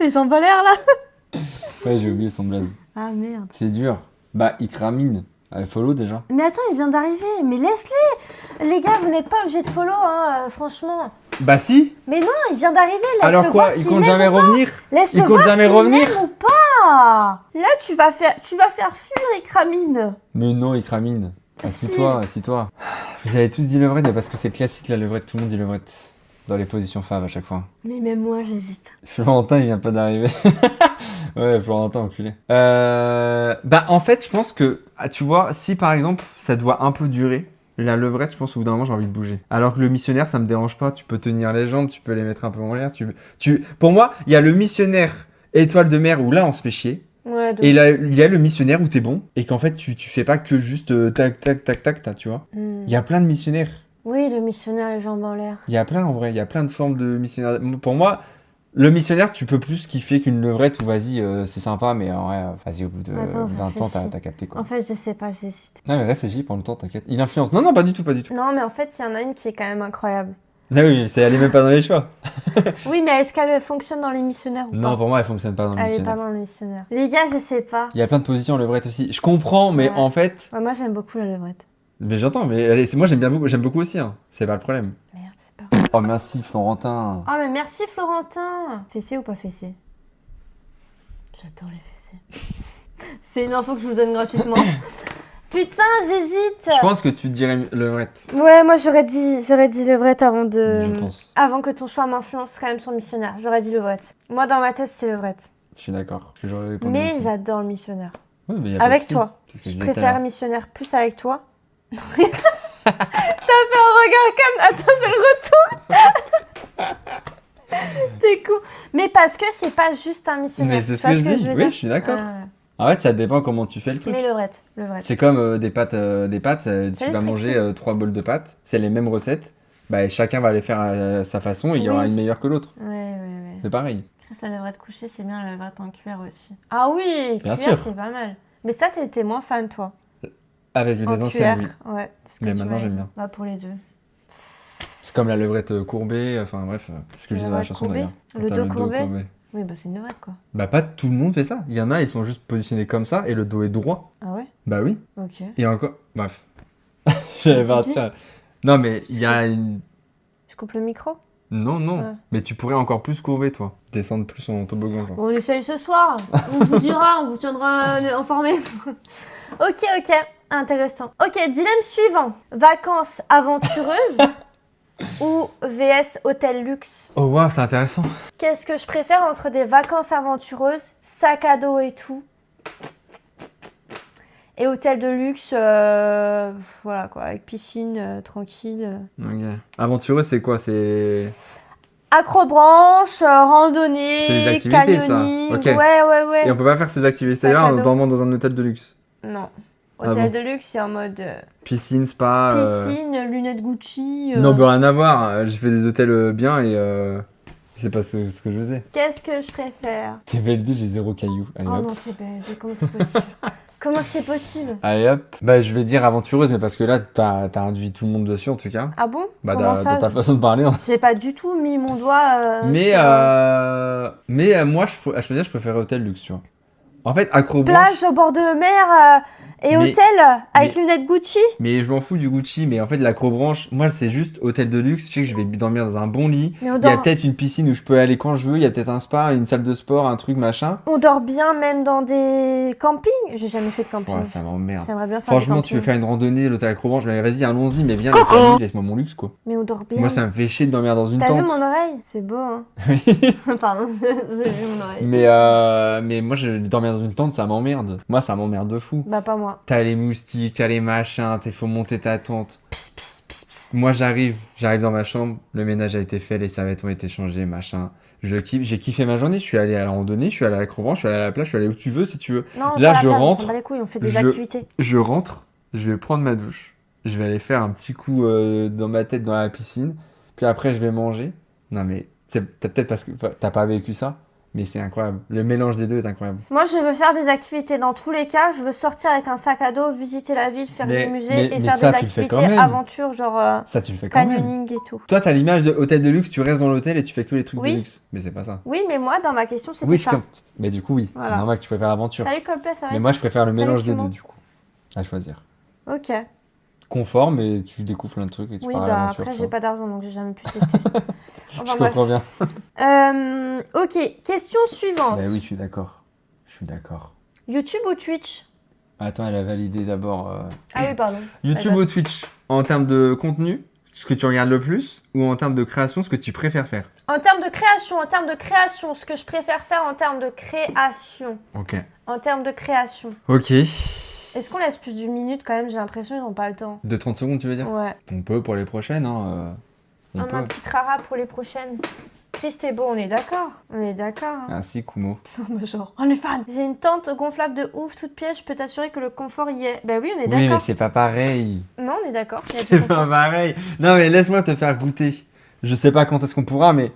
Les jambes à l'air là.
Ouais, j'ai oublié son blaze.
Ah merde.
C'est dur. Bah, Ikramine. Elle follow déjà.
Mais attends, il vient d'arriver. Mais laisse-les. Les gars, vous n'êtes pas obligés de follow, hein, franchement.
Bah si.
Mais non, il vient d'arriver. Laisse-le
Alors quoi,
voir
il
s'il
compte
aime
jamais
ou pas.
revenir?
Laisse-le
Il compte
voir
jamais
s'il
revenir?
aime ou pas. Là, tu vas faire fuir Ikramine.
Mais non, Ikramine. Assis-toi, assis-toi. Vous avez tous dit levrette, mais parce que c'est classique la levrette, tout le monde dit levrette. Dans les positions faves à chaque fois.
Mais même moi, j'hésite.
Florentin, il vient pas d'arriver. Ouais, Florentin, enculé. Bah, en fait, je pense que, tu vois, si par exemple, ça doit un peu durer, la levrette, je pense qu'au bout d'un moment, j'ai envie de bouger. Alors que le missionnaire, ça me dérange pas. Tu peux tenir les jambes, tu peux les mettre un peu en l'air. Pour moi, il y a le missionnaire étoile de mer où là, on se fait chier.
Ouais, de
Et
ouf.
là, il y a le missionnaire où t'es bon et qu'en fait, tu fais pas que juste tac, tac, tac, tac, tu vois.
Hmm.
Il y a plein de missionnaires.
Oui, le missionnaire, les jambes en l'air.
Il y a plein en vrai, il y a plein de formes de missionnaires. Pour moi, le missionnaire, tu peux plus kiffer qu'une levrette où vas-y, c'est sympa, mais en vrai, vas-y, au bout
Attends, je
d'un temps,
réfléchis.
t'as capté quoi.
En fait, je sais pas, j'hésite.
Non, mais réfléchis, prends le temps, t'inquiète. Il influence. Non, non, pas du tout, pas du tout.
Non, mais en fait, il y en a une qui est quand même incroyable.
Ah oui, elle est même pas dans les choix.
Oui, mais est-ce qu'elle fonctionne dans les missionnaires ou
Non,
pas?
pour moi, elle fonctionne pas dans le
Elle est
missionnaire.
pas dans le missionnaire. Les gars, je sais pas.
Il y a plein de positions en levrette aussi. Je comprends, mais
Ouais.
en fait.
Ouais, moi, j'aime beaucoup la levrette.
Mais j'entends, mais allez, moi j'aime beaucoup aussi, hein. C'est pas le problème.
Merde, je sais pas.
Oh merci Florentin.
Oh, mais merci, Florentin. Fessé ou pas fessé? J'adore les fessés. C'est une info que je vous donne gratuitement. Putain, j'hésite.
Je pense que tu dirais levrette,
Ouais, moi, j'aurais dit levrette avant
je pense.
Avant que ton choix m'influence quand même sur le missionnaire. J'aurais dit levrette. Moi, dans ma tête, c'est levrette.
Je suis d'accord. Parce que j'aurais répondu
Mais
aussi.
j'adore le missionnaire.
Ouais, mais y a pas de
Avec
souci.
toi.
C'est ce que
Je
je disais tout à
préfère
l'heure.
missionnaire plus avec toi. T'as fait un regard comme... Attends, je le retourne. T'es con. Mais parce que c'est pas juste un missionnaire.
Mais c'est
Tu vois
ce que je dis.
veux
Oui,
dire
je suis d'accord.
Ah.
En fait, ça dépend comment tu fais le truc.
Mais levrette, levrette.
C'est comme des pâtes. Tu
les
vas manger
strepsils.
3 bols de pâtes. C'est les mêmes recettes. Bah, chacun va les faire à sa façon et il y aura
Oui.
une meilleure que l'autre.
Ouais.
C'est pareil.
Chris, la levrette couchée, c'est bien la levrette en cuillère aussi. Ah oui,
Bien
cuillère,
sûr.
c'est pas mal. Mais ça, t'étais moins fan, toi.
Avec
En
les anciennes,
cuillère,
oui.
ouais. c'est ce que
Mais
tu
maintenant,
m'avais
j'aime
dit.
bien.
Bah, pour les deux.
C'est comme la levrette courbée. Enfin bref, c'est ce que je disais dans la
Levrette
chanson
courbée.
d'ailleurs.
Le
Quand
dos
t'as
courbé. Oui, bah c'est une levrette, quoi.
Bah pas tout le monde fait ça. Il y en a, ils sont juste positionnés comme ça et le dos est droit.
Ah ouais?
Bah oui.
Ok.
Et encore. Bref. J'avais
Vas-y,
parti. Non mais il y a une.
Je coupe le micro?
Non, non.
Ouais.
Mais tu pourrais encore plus courber toi. Descendre plus en toboggan genre.
On essaye ce soir. On vous dira, on vous tiendra informés. Ok. Intéressant. Ok, dilemme suivant. Vacances aventureuses ou VS hôtel luxe?
Oh waouh, c'est intéressant.
Qu'est-ce que je préfère entre des vacances aventureuses, sac à dos et tout, et hôtel de luxe, voilà quoi, avec piscine, tranquille.
Ok. Aventureux, c'est quoi? C'est.
Acrobranche, randonnée,
C'est des activités, ça.
canyoning.
Ok.
Ouais.
Et on peut pas faire ces activités
Sac
là
à
en
dos.
dormant dans un hôtel de luxe.
Non.
Ah
Hôtel
bon.
de luxe, c'est en mode
Piscine, spa.
piscine, lunettes Gucci.
Non, bah rien à voir. J'ai fait des hôtels bien et c'est pas ce que je faisais.
Qu'est-ce que je préfère?
T'es belle, j'ai 0 cailloux. Allez
Oh
hop.
non, t'es belle, mais comment c'est possible? Comment c'est possible?
Allez hop. Bah je vais dire aventureuse, mais parce que là t'as induit tout le monde dessus en tout cas.
Ah bon?
Bah
Comment ça?
dans ta façon de parler. Hein.
J'ai pas du tout mis mon doigt.
Mais
sur,
moi je veux dire je préfère hôtel luxe, tu vois. En fait acrobranche.
plage au bord de mer et
Mais-
hôtel avec lunettes Gucci.
Mais je m'en fous du Gucci, mais en fait l'acrobranche, moi c'est juste hôtel de luxe, je sais que je vais dormir dans un bon lit.
Mais on
Il y a
dort,
peut-être une piscine où je peux aller quand je veux, il y a peut-être un spa, une salle de sport, un truc machin.
on dort bien même dans des campings. J'ai jamais fait de camping.
Ouais, ça m'emmerde.
J'aimerais bien faire
Franchement,
des
tu veux
campings.
faire une randonnée, l'hôtel acrobranche, mais vas-y, allons-y, mais viens avec ta vie, laisse-moi mon luxe quoi.
Mais on dort bien.
Moi ça me fait chier de dormir dans une
T'as vu
tente.
mon oreille? C'est beau, hein? Pardon, j'ai vu mon oreille.
Mais moi, dormir dans une tente, ça m'emmerde. Moi, ça m'emmerde de fou.
Bah pas moi.
T'as les moustiques, t'as les machins, faut monter ta tente.
Pss, pss, pss, pss.
Moi, j'arrive dans ma chambre, le ménage a été fait, les serviettes ont été changées, machin. Je kiffe, j'ai kiffé ma journée. Je suis allé à la randonnée, je suis allé à l'acrobranche, je suis allé à la plage, je suis allé où tu veux si tu veux.
Non,
Là,
pas la
je
plage, on
rentre,
s'en bat les couilles, on fait des
je-
activités.
Je rentre, je vais prendre ma douche, je vais aller faire un petit coup dans ma tête dans la piscine, puis après, je vais manger. Non, mais peut-être parce que t'as pas vécu ça, mais c'est incroyable. Le mélange des deux est incroyable.
Moi, je veux faire des activités dans tous les cas. Je veux sortir avec un sac à dos, visiter la ville, faire
Mais-
des musées
mais
et faire
ça,
des
tu le fais
activités
quand même.
aventures, genre
Ça, tu le fais quand même.
canyoning et tout.
Toi, t'as l'image de hôtel de luxe, tu restes dans l'hôtel et tu fais que les trucs
Oui.
de luxe. Mais c'est pas ça.
Oui, mais moi, dans ma question, c'était
Oui, je
ça.
compte. Mais du coup, oui.
Voilà.
C'est normal que tu préfères l'aventure.
Salut Coldplay, ça va
Mais
être
moi, je préfère le
Salut,
mélange des
Clément.
deux, du coup. À choisir.
Ok.
Confort, mais tu découvres plein de trucs et tu
Oui,
pars à
bah
l'aventure.
après,
tu
j'ai
vois.
pas d'argent, donc j'ai jamais pu tester. Enfin,
Je
bref.
comprends bien.
Ok, question suivante.
Bah oui, je suis d'accord. Je suis d'accord.
YouTube ou Twitch?
Attends, elle a validé d'abord.
Ah oui, pardon.
YouTube ou Twitch? En termes de contenu, ce que tu regardes le plus, ou en termes de création, ce que tu préfères faire?
En termes de création, ce que je préfère faire en termes de création.
Ok.
En termes de création.
Ok.
Est-ce qu'on laisse plus d'une minute quand même? J'ai l'impression qu'ils n'ont pas le temps.
De 30 secondes, tu veux dire?
Ouais.
On peut pour les prochaines, hein. On
Un
peut.
petit trara pour les prochaines. Chris, t'es beau, on est d'accord. On est d'accord. Hein.
Merci, Kumo.
Non, mais genre, on est fan. J'ai une tente gonflable de ouf, toute pièce, je peux t'assurer que le confort y est. Bah oui, on est
Oui, mais
d'accord.
c'est pas pareil.
Non, on est d'accord. Il y a du
C'est
confort.
pas pareil. Non, mais laisse-moi te faire goûter. Je sais pas quand est-ce qu'on pourra, mais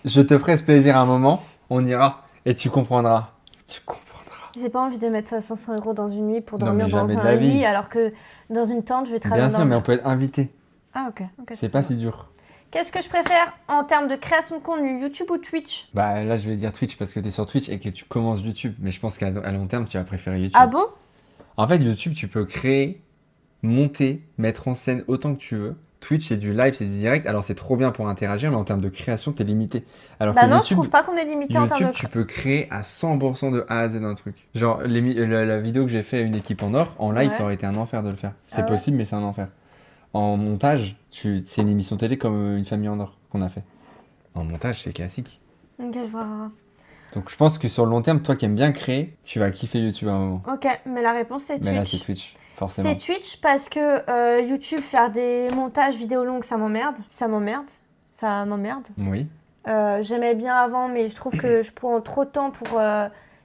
je te ferai ce plaisir un moment. On ira et tu comprendras. Tu comprendras.
J'ai pas envie de mettre 500 € dans une nuit pour
Non,
dormir
mais
dans
jamais de
un
la vie.
lit, alors que dans une tente, je vais très
Bien
bien
sûr, mais on
dormir.
peut être invité.
Ah, ok.
C'est pas si dur.
Qu'est-ce que je préfère en termes de création de contenu, YouTube ou Twitch?
Bah là, je vais dire Twitch parce que t'es sur Twitch et que tu commences YouTube. Mais je pense qu'à long terme, tu vas préférer YouTube.
Ah bon?
En fait, YouTube, tu peux créer, monter, mettre en scène autant que tu veux. Twitch, c'est du live, c'est du direct. Alors, c'est trop bien pour interagir, mais en termes de création, t'es limité. Alors
Bah
que
non,
YouTube,
je trouve pas qu'on est limité en termes
YouTube,
de...
tu peux créer à 100% de A à Z un truc. Genre, la vidéo que j'ai fait à une équipe en or, en live,
Ouais.
ça aurait été un enfer de le faire. C'est
Ah ouais.
possible, mais c'est un enfer. En montage, c'est une émission télé comme Une famille en or qu'on a fait. En montage, c'est classique.
Ok, je vois.
Donc, je pense que sur le long terme, toi qui aimes bien créer, tu vas kiffer YouTube à un moment.
Ok, mais la réponse c'est Twitch.
Mais là, c'est Twitch, forcément.
C'est Twitch parce que YouTube, faire des montages vidéo longues, ça m'emmerde. Ça m'emmerde. Ça m'emmerde.
Oui.
J'aimais bien avant, mais je trouve que je prends trop de temps pour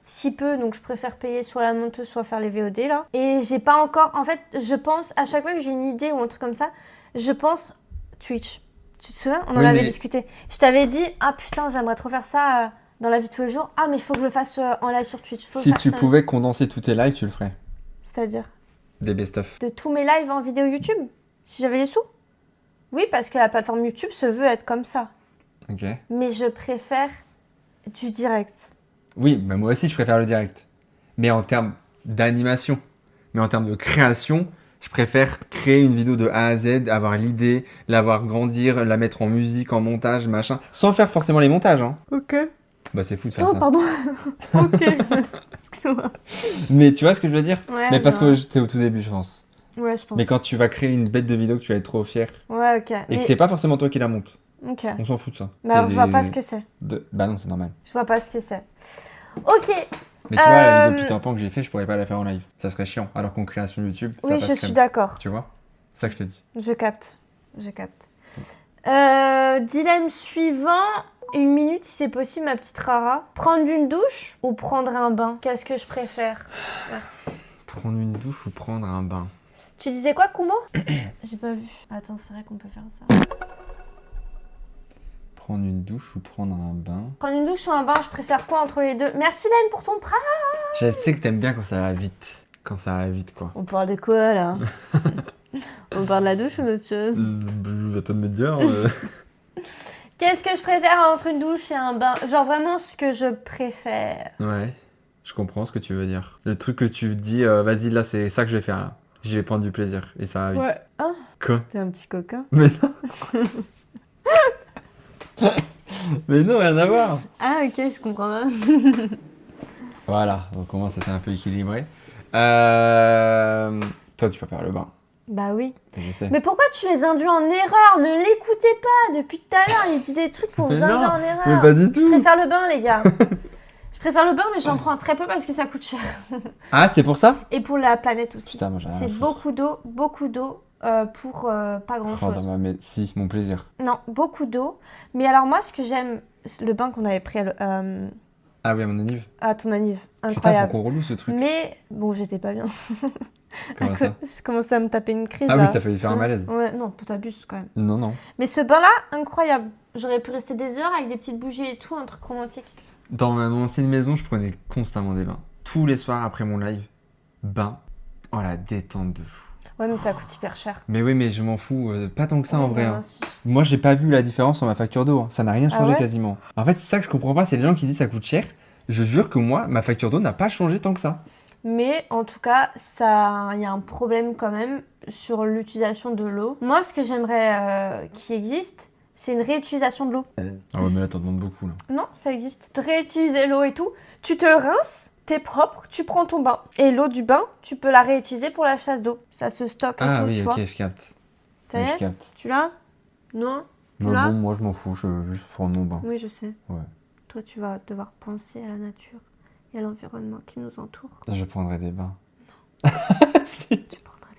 si peu, donc je préfère payer soit la monteuse, soit faire les VOD là. Et j'ai pas encore. En fait, je pense à chaque fois que j'ai une idée ou un truc comme ça, je pense Twitch. Tu te souviens? On en
Oui,
avait
mais-
discuté. Je t'avais dit, ah putain, j'aimerais trop faire ça dans la vie de tous les jours. Ah, mais il faut que je le fasse en live sur Twitch. Faut
Si
faire
tu
ça.
pouvais condenser tous tes lives, tu le ferais.
C'est-à-dire
Des best-of.
de tous mes lives en vidéo YouTube, si j'avais les sous. Oui, parce que la plateforme YouTube se veut être comme ça.
Ok.
Mais je préfère du direct.
Oui, bah moi aussi, je préfère le direct. Mais en termes d'animation, mais en termes de création, je préfère créer une vidéo de A à Z, avoir l'idée, la voir grandir, la mettre en musique, en montage, machin, sans faire forcément les montages. Hein.
Ok.
Bah c'est fou de faire
Oh,
ça.
pardon. Ok. Excuse-moi.
Mais tu vois ce que je veux dire?
Ouais,
Mais parce
je
que
vois.
j'étais au tout début, je pense.
Ouais, je pense.
Mais quand tu vas créer une bête de vidéo que tu vas être trop fier,
Ouais, ok.
et
Mais-
que c'est pas forcément toi qui la monte,
Ok.
on s'en fout de ça.
Bah,
Il y a
je vois
des-
pas ce que c'est.
Bah non, c'est normal.
Je vois pas ce que c'est. Ok.
Mais tu vois, la vidéo
Euh,
Peter Pan que j'ai fait, je pourrais pas la faire en live. Ça serait chiant. Alors qu'en création YouTube, ça
Oui,
passe
je
crème.
suis d'accord.
Tu vois? C'est ça que je te dis.
Je capte. Je capte. Dilemme suivant. Une minute si c'est possible, ma petite Rara. Prendre une douche ou prendre un bain? Qu'est-ce que je préfère? Merci.
Prendre une douche ou prendre un bain?
Tu disais quoi, Kumo? J'ai pas vu. Attends, c'est vrai qu'on peut faire ça.
Prendre une douche ou prendre un bain?
Prendre une douche ou un bain, je préfère quoi entre les deux? Merci Len pour ton prêt.
Je sais que t'aimes bien quand ça va vite. Quand ça va vite, quoi.
On parle de quoi là? On parle de la douche ou d'autre chose?
À toi de me dire.
Qu'est-ce que je préfère entre une douche et un bain? Genre vraiment ce que je préfère.
Ouais, je comprends ce que tu veux dire. Le truc que tu dis, vas-y, là, c'est ça que je vais faire, là. J'y vais prendre du plaisir. Et ça va vite.
Ah,
Quoi?
t'es un petit coquin.
Mais non. Mais non, rien à voir.
Ah ok, je comprends pas.
Voilà, on commence à être un peu équilibré. Toi, tu peux faire le bain.
Bah oui.
Je sais.
Mais pourquoi tu les induis en erreur? Ne l'écoutez pas depuis tout à l'heure. Il dit des trucs pour vous
Mais
induire
non,
en erreur.
Mais pas du
Je
tout.
préfère le bain, les gars. Je préfère le bain, mais j'en prends très peu parce que ça coûte cher.
Ah, c'est pour ça?
Et pour la planète aussi.
Putain, moi j'ai rien à
C'est
foutre.
beaucoup d'eau pour pas grand
Oh,
chose.
mais si, mon plaisir.
Non, beaucoup d'eau. Mais alors moi, ce que j'aime, le bain qu'on avait pris
Ah oui, à mon anniv.
à ton anniv,
Putain, faut
incroyable.
qu'on reloue ce truc.
Mais bon, j'étais pas bien.
Comment ça?
Je commençais à me taper une crise.
Ah
là.
oui, t'as failli faire un malaise.
Ouais, non, pour t'abuses quand même.
Non, non.
Mais ce bain-là, incroyable. J'aurais pu rester des heures avec des petites bougies et tout, un truc romantique.
Dans mon ancienne maison, je prenais constamment des bains. Tous les soirs après mon live, bain. Oh la détente de fou.
Ouais, mais ça coûte hyper cher.
Mais oui, mais je m'en fous. Pas tant que ça en
Ouais,
vrai.
bah,
Hein.
si.
Moi, j'ai pas vu la différence sur ma facture d'eau. Hein. Ça n'a rien
Ah
changé
ouais
quasiment. En fait, c'est ça que je comprends pas. C'est les gens qui disent ça coûte cher. Je jure que moi, ma facture d'eau n'a pas changé tant que ça.
Mais en tout cas, il y a un problème quand même sur l'utilisation de l'eau. Moi, ce que j'aimerais qu'il existe, c'est une réutilisation de l'eau.
Ah ouais, mais là, t'en demandes beaucoup là.
Non, ça existe. De réutiliser l'eau et tout. Tu te rinces, t'es propre, tu prends ton bain. Et l'eau du bain, tu peux la réutiliser pour la chasse d'eau. Ça se stocke et
Ah
tout,
oui,
tu
ok,
vois.
je capte.
Ça
Oui,
y
je
est
capte.
Tu l'as? Non? Tu
Mais
l'as?
bon, moi, je m'en fous. Je veux juste prendre mon bain.
Oui, je sais.
Ouais.
Toi, tu vas devoir penser à la nature et à l'environnement qui nous entoure.
Je prendrai des bains.
Tu prendras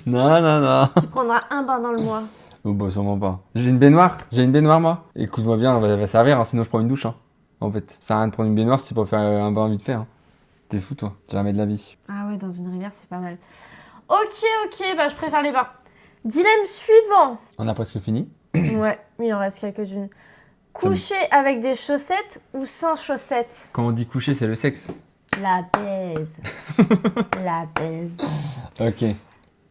Non, non, non.
Tu prendras un bain dans le mois.
Oh bah sûrement pas. J'ai une baignoire moi. Écoute-moi bien, elle va servir, hein, sinon je prends une douche. Hein. En fait, ça sert à rien de prendre une baignoire si c'est pour faire un bain vite fait. Hein. T'es fou toi, jamais de la vie.
Ah ouais, dans une rivière, c'est pas mal. Ok, bah je préfère les bains. Dilemme suivant.
On a presque fini.
Ouais, il en reste quelques-unes. Coucher avec des chaussettes ou sans chaussettes?
Quand on dit coucher, c'est le sexe.
La baise. La baise.
Ok.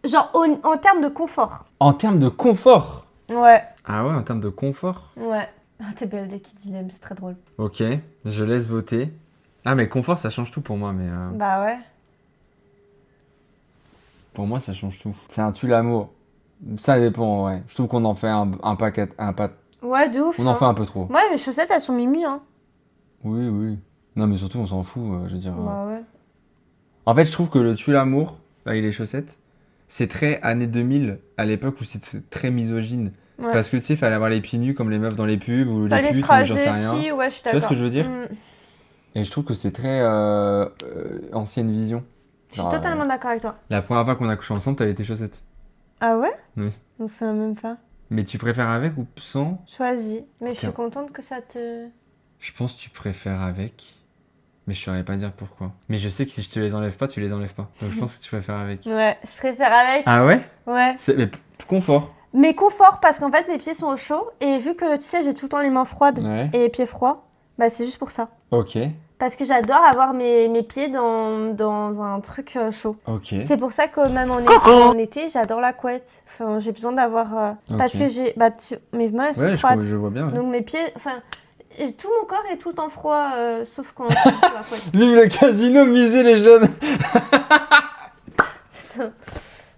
Genre en termes de confort.
En termes de confort.
Ouais,
Ah ouais, en termes de confort.
ouais. Ah, t'es belle dès qu'il dilemme, c'est très drôle.
Ok, je laisse voter. Ah mais confort, ça change tout pour moi, mais
Bah ouais.
pour moi, ça change tout. C'est un tue l'amour. Ça dépend, ouais. Je trouve qu'on en fait un paquet,
Ouais, de ouf.
on en
hein.
fait un peu trop.
Ouais, mes chaussettes, elles sont mimi, hein.
Oui, oui. Non, mais surtout, on s'en fout, je veux dire.
Bah ouais.
En fait, je trouve que le tue l'amour, avec les chaussettes, c'est très années 2000, à l'époque où c'était très misogyne.
Ouais.
Parce que tu sais, fallait avoir les pieds nus comme les meufs dans les pubs ou
Fallait
les
se
putes ou j'en sais
raser
rien.
aussi, ouais, je suis
Tu vois
d'accord.
ce que je veux dire
Mm.
Et je trouve que c'est très ancienne vision.
Je suis
Genre,
totalement d'accord avec toi.
La première fois qu'on a couché ensemble, t'avais tes chaussettes.
Ah ouais?
Oui.
On sait même pas.
Mais tu préfères avec ou sans?
Choisis. Mais je suis
Tiens.
contente que ça te...
Je pense que tu préfères avec. Mais je saurais pas dire pourquoi. Mais je sais que si je te les enlève pas, tu les enlèves pas. Donc je pense que tu préfères avec.
Ouais, je préfère avec.
Ah ouais?
Ouais.
Mais confort.
Mais confort, parce qu'en fait, mes pieds sont au chaud. Et vu que, tu sais, j'ai tout le temps les mains froides
Ouais.
et les pieds froids, bah c'est juste pour ça.
Ok.
Parce que j'adore avoir mes pieds dans un truc chaud.
Ok.
C'est pour ça que même en été, j'adore la couette. Enfin, j'ai besoin d'avoir... Parce
Ok.
que j'ai... Bah, mes mains, elles sont
Ouais,
froides.
je vois bien. Ouais.
Donc mes pieds... Enfin, tout mon corps est tout le temps froid, sauf quand je suis sur la couette.
Vive le casino, misez les jeunes.
Putain.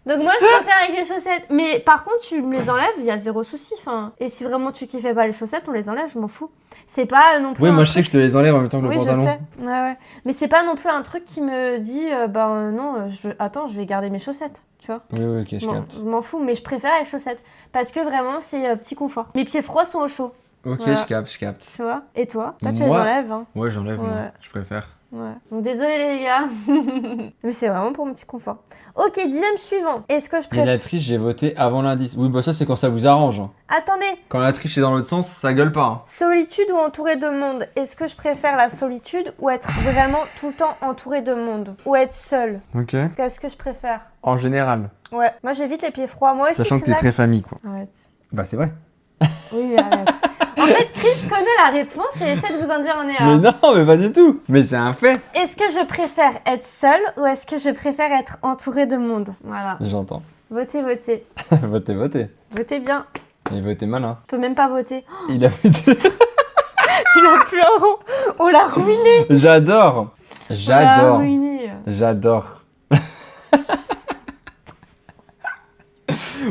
Donc moi, je préfère avec les chaussettes. Mais par contre, tu me les enlèves, il y a zéro souci. Enfin, et si vraiment tu kiffais pas les chaussettes, on les enlève, je m'en fous. C'est pas non plus
Oui,
un
moi je sais
truc...
que je te les enlève en même temps que le
Oui, je
pantalon.
sais. Ouais. Mais c'est pas non plus un truc qui me dit, non, attends, je vais garder mes chaussettes, tu vois.
Oui, ok, je
Non,
capte.
je m'en fous, mais je préfère les chaussettes. Parce que vraiment, c'est petit confort. Mes pieds froids sont au chaud,
Ok,
Voilà.
je capte.
tu vois. Et toi? Toi, tu les
Moi-
enlèves, hein.
Ouais, j'enlève moi.
Ouais.
Je préfère.
Ouais. Donc désolé les gars. Mais c'est vraiment pour mon petit confort. Ok, dilemme suivant. Est-ce que je
Et
préfère...
la triche, j'ai voté avant l'indice. Oui, bah ça c'est quand ça vous arrange. Hein.
Attendez,
Quand la triche est dans l'autre sens, ça gueule pas. Hein.
solitude ou entouré de monde? Est-ce que je préfère la solitude ou être vraiment tout le temps entouré de monde? Ou être seule?
Ok.
Qu'est-ce que je préfère?
En général.
Ouais, moi j'évite les pieds froids. Moi aussi,
Sachant que t'es
Chris,
très famille, quoi.
Arrête.
Bah c'est vrai.
Oui, mais arrête. En fait, Chris connaît la réponse et essaie de vous induire en
Mais
erreur.
non, mais pas du tout. Mais c'est un fait.
Est-ce que je préfère être seule ou est-ce que je préfère être entourée de monde? Voilà.
J'entends.
Votez, votez.
Votez.
Votez bien.
Et votez malin.
Je peux même pas voter.
Il a voté.
Il a plus un rond. On l'a ruiné.
J'adore.
On l'a
J'adore.
ruiné.
J'adore.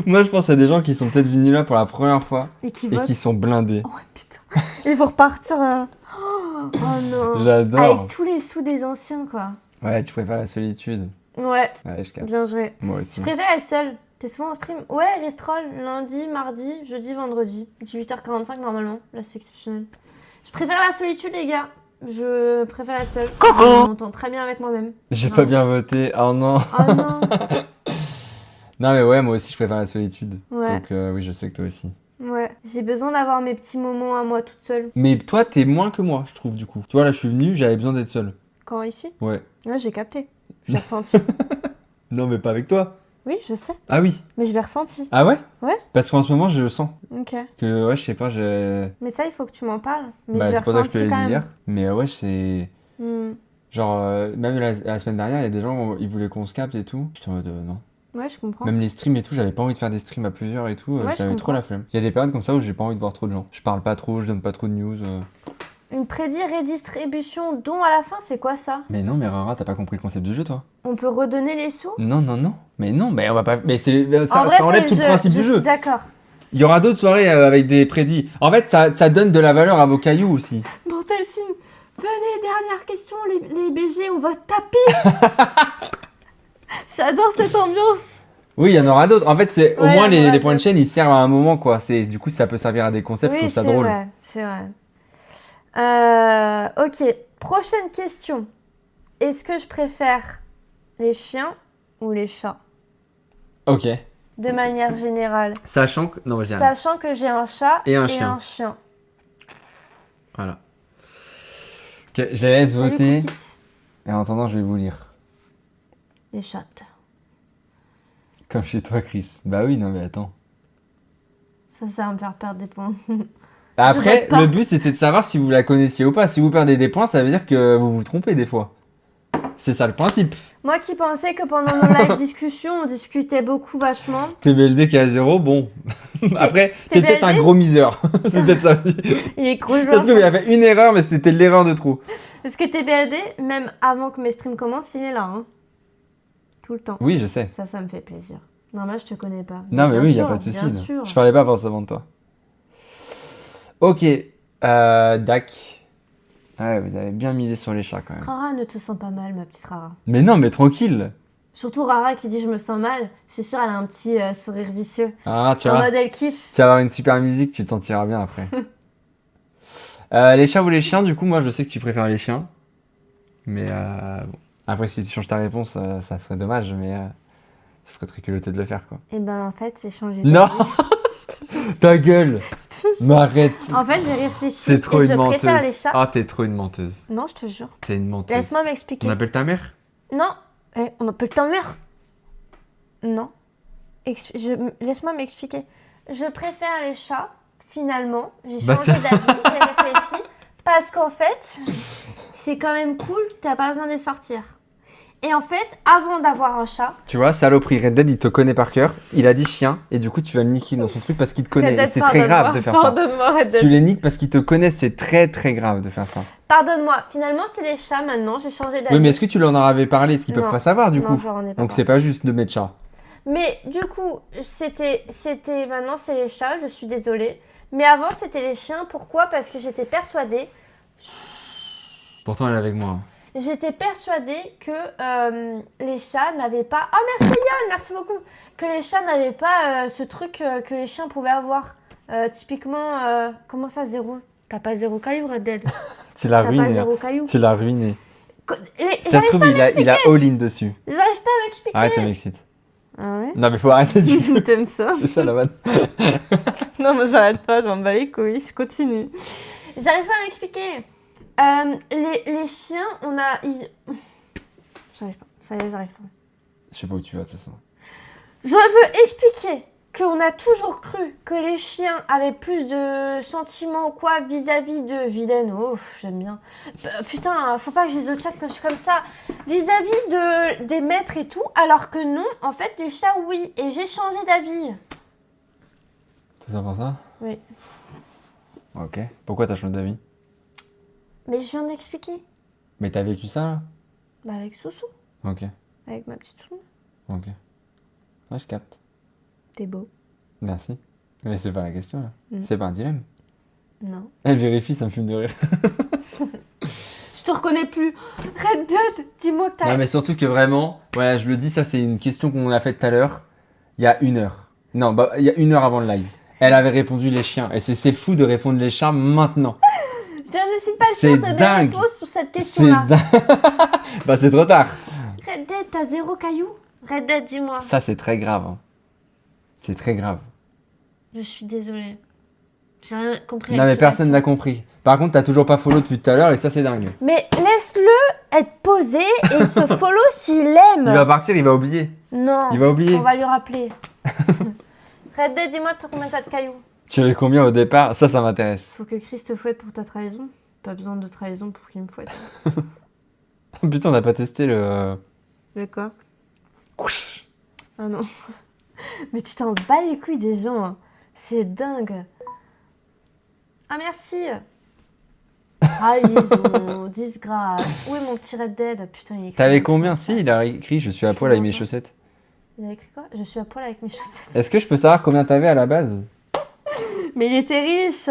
Moi, je pense à des gens qui sont peut-être venus là pour la première fois
Et qui
et
vote.
qui sont blindés.
Oh putain. Ils vont repartir. Oh non.
J'adore.
Avec tous les sous des anciens, quoi.
Ouais, tu préfères la solitude.
Ouais,
Ouais, je capte.
bien joué.
Moi aussi.
Je préfère être seule. T'es souvent en stream? Ouais, Restrol, lundi, mardi, jeudi, vendredi. 18h45 normalement. Là, c'est exceptionnel. Je préfère la solitude, les gars. Je préfère être seule. Je m'entends très bien avec moi-même.
J'ai
Non.
pas bien voté. Oh non.
Oh non.
Non, mais ouais, moi aussi, je préfère la solitude.
Ouais,
Donc, oui, je sais que toi aussi.
ouais. J'ai besoin d'avoir mes petits moments à moi toute seule.
Mais toi, t'es moins que moi, je trouve, du coup. Tu vois, là, je suis venu, j'avais besoin d'être seul.
Quand ici?
Ouais.
Ouais, j'ai capté. J'ai ressenti.
Non, mais pas avec toi.
Oui, je sais.
Ah oui.
Mais je l'ai ressenti.
Ah ouais?
Ouais.
Parce qu'en ce moment, je le sens.
Ok.
Que, ouais, je sais pas, j'ai.
Mais ça, il faut que tu m'en parles. Mais
Bah,
je l'ai
c'est pour ça que je te
ressenti
l'ai
quand
dit
même.
hier. Mais ouais, c'est.
Hmm.
Genre, même la semaine dernière, il y a des gens, ils voulaient qu'on se capte et tout. J'étais en mode, non.
Ouais, je comprends.
Même les streams et tout, j'avais pas envie de faire des streams à plusieurs et tout.
Ouais, je
J'avais trop
comprends.
la flemme. Il y a des périodes comme ça où j'ai pas envie de voir trop de gens. Je parle pas trop, je donne pas trop de news.
Une prédit redistribution don à la fin, c'est quoi ça?
Mais non, mais Rara, t'as pas compris le concept du jeu, toi?
On peut redonner les sous?
Non. Mais non, mais on va pas. Mais c'est
En
ça
vrai,
enlève
c'est
tout
le
le
jeu.
principe
Je
du
suis
jeu.
d'accord.
Il y aura d'autres soirées avec des prédits. En fait, ça donne de la valeur à vos cailloux aussi.
Bon, Telsine, venez, dernière question, les BG, on vote tapis. J'adore cette ambiance.
Oui, il y en aura d'autres. En fait, c'est au
Ouais,
moins
il y en aura
les points de
d'autres.
chaîne, ils servent à un moment, quoi. Du coup, ça peut servir à des concepts, je
Oui,
trouve ça
c'est
drôle.
vrai, c'est vrai. Ok, prochaine question. Est-ce que je préfère les chiens ou les chats?
Ok.
de manière générale.
Sachant que... Non, je dis rien.
Sachant que j'ai un chat
Et un
un
chien.
chien.
Voilà. Ok, je les laisse
Salut,
voter.
Cookit.
Et en attendant, je vais vous lire.
Les chattes.
Comme chez toi, Chris. Bah oui, non mais attends.
Ça va me faire perdre des points.
Après,
vote pas.
le but c'était de savoir si vous la connaissiez ou pas. Si vous perdez des points, ça veut dire que vous vous trompez des fois. C'est ça le principe.
Moi qui pensais que pendant nos live discussions, on discutait beaucoup vachement.
TBLD qui est à 0, bon. Après, t'es peut-être un
TBLD?
gros miseur. C'est peut-être ça aussi.
Il est gros
Ça se
joueur.
trouve, il a fait une erreur, mais c'était l'erreur de trop.
Parce que TBLD, même avant que mes streams commencent, il est là. Hein. Tout le temps.
Oui, je sais.
Ça me fait plaisir. Non, moi, je te connais pas.
Non, mais
bien
oui, il n'y a
sûr,
pas de souci.
Bien
là.
sûr.
Je parlais pas forcément de toi. Ok, Dak. Ouais, vous avez bien misé sur les chats quand même.
Rara, ne te sens pas mal, ma petite Rara.
Mais non, mais tranquille.
Surtout Rara qui dit je me sens mal. C'est sûr, elle a un petit sourire vicieux.
Ah, tu
En
vois.
mode elle kiffe.
Tu vas avoir une super musique, tu t'en tireras bien après. Les chats ou les chiens, du coup, moi je sais que tu préfères les chiens. Mais bon. Après, si tu changes ta réponse, ça serait dommage, mais ce serait très culotté de le faire quoi.
Et ben en fait, j'ai changé
Non.
d'avis.
Ta gueule.
Je te jure.
M'arrête.
En fait, j'ai réfléchi.
C'est trop
et
une
je
menteuse.
préfère les chats.
Ah, t'es trop une menteuse.
Non, je te jure.
T'es une menteuse.
Laisse-moi
On
m'expliquer.
appelle ta mère?
Non. On appelle ta mère. Non. Laisse-moi m'expliquer. Je préfère les chats, finalement. J'ai
Bah,
changé
tiens.
d'avis, j'ai réfléchi. Parce qu'en fait, c'est quand même cool, t'as pas besoin de les sortir. Et en fait, avant d'avoir un chat,
Tu vois, saloperie, Red Dead, il te connaît par cœur. Il a dit chien, et du coup, tu vas le niquer dans son truc parce qu'il te connaît.
Red
Et
Dead,
c'est très grave de faire ça.
Pardonne-moi, Red
Si
Dead.
tu les niques parce qu'ils te connaissent, c'est très très grave de faire ça.
Pardonne-moi, finalement, c'est les chats maintenant, j'ai changé d'avis.
Oui, mais est-ce que tu leur en avais parlé? Est-ce qu'ils peuvent
Non.
pas savoir du
Non,
coup?
je leur en ai pas
Donc
parlé.
c'est pas juste de mettre chat.
Mais du coup, maintenant c'est les chats, je suis désolée. Mais avant c'était les chiens, pourquoi? Parce que j'étais persuadée
Pourtant, elle est avec moi.
que les chats n'avaient pas... Oh merci Yann, merci beaucoup. Que les chats n'avaient pas ce truc que les chiens pouvaient avoir. Typiquement, comment ça zéro? T'as pas zéro caillou Red Dead?
Tu l'as
T'as pas
ruiné. hein.
zéro caillou?
Tu l'as ruiné. Ça
J'arrive
se trouve, il a all-in dessus.
pas à m'expliquer.
Arrête, ça m'excite.
Ah ouais?
Non, mais faut arrêter du coup.
T'aimes ça?
C'est ça la vanne.
Non, mais j'arrête pas, je m'en bats les couilles, je continue. J'arrive pas à m'expliquer. Les chiens, J'arrive pas, ça y est, j'arrive pas.
Je sais pas où tu vas de toute façon.
Je veux expliquer qu'on a toujours cru que les chiens avaient plus de sentiments ou quoi vis-à-vis de vilaines. Oh, j'aime bien. Putain, faut pas que j'ai les autres chats quand je suis comme ça. Vis-à-vis des maîtres et tout, alors que non, en fait, les chats, oui. Et j'ai changé d'avis.
Tout ça pour ça?
Oui.
Ok. Pourquoi t'as changé d'avis?
Mais je viens d'expliquer.
Mais t'as vécu ça là?
Bah, avec Soussou,
Ok.
avec ma petite Soussou.
Ok. Ouais, je capte.
T'es beau.
Merci. Mais c'est pas la question là.
Mm.
C'est pas un dilemme.
Non.
Elle vérifie, ça me fume de rire.
Je te reconnais plus. Red Dead, dis-moi que t'as...
Non, mais surtout que vraiment, ouais, je le dis, ça c'est une question qu'on a faite tout à l'heure, il y a 1 heure. Non, bah, il y a 1 heure avant le live. Elle avait répondu les chiens. Et c'est fou de répondre les chats maintenant.
Je ne suis pas
C'est
sûre de mes
dingue.
réponses sur cette
C'est
question-là.
dingue. Bah, c'est trop tard.
Red Dead, t'as 0 caillou? Red Dead, dis-moi.
Ça, c'est très grave. hein. C'est très grave.
Je suis désolée. J'ai rien compris.
Non,
à
mais
l'explication.
personne n'a compris. Par contre, t'as toujours pas follow depuis tout à l'heure et ça, c'est dingue.
Mais laisse-le être posé et se follow s'il aime.
Il va partir, il va oublier.
Non.
Il va oublier.
On va lui rappeler. Red Dead, dis-moi combien t'as de cailloux.
Tu avais combien au départ? Ça m'intéresse.
Faut que Chris te fouette pour ta trahison. Pas besoin de trahison pour qu'il me fouette.
Putain, on n'a pas testé le.
D'accord.
Couch.
Ah non. Mais tu t'en bats les couilles des gens. hein. C'est dingue. Ah merci. Ah ils ont disgrâce. Où est mon petit Red Dead? Putain il écrit.
T'avais combien? Si, il a écrit je suis à poil avec mes chaussettes.
Il a écrit quoi? Je suis à poil avec mes chaussettes.
Est-ce que je peux savoir combien t'avais à la base?
Mais il était riche.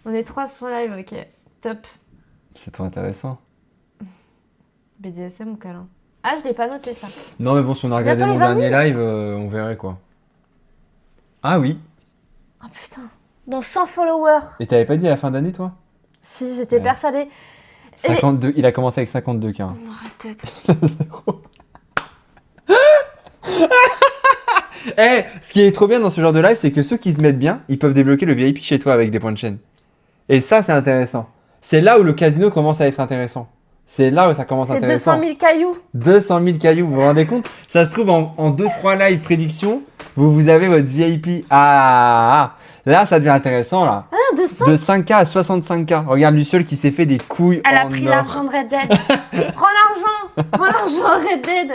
On est 3 sur live, ok. Top.
C'est trop intéressant.
BDSM ou câlin? Ah je l'ai pas noté ça.
Non, mais bon, si on a regardé
Bientôt
mon
les 20 000.
dernier live, on verrait quoi. Ah oui.
Oh putain. Dans 100 followers.
Et t'avais pas dit à la fin d'année, toi?
Si j'étais
Ouais.
persuadée.
52. Il a commencé avec 52K.
Oh, arrête.
Eh, ce qui est trop bien dans ce genre de live, c'est que ceux qui se mettent bien, ils peuvent débloquer le VIP chez toi avec des points de chaîne. Et ça, c'est intéressant. C'est là où le casino commence à être intéressant. C'est là où ça commence
C'est
intéressant.
200 000 cailloux.
200 000 cailloux, vous vous rendez compte? Ça se trouve en 2-3 live prédictions, vous avez votre VIP. Là, ça devient intéressant là.
Ah, 200.
De 5K à 65K. Regarde lui seul qui s'est fait des couilles
Elle a
en
pris
or.
l'argent de Red Dead. Prends l'argent. Prends l'argent Red Dead.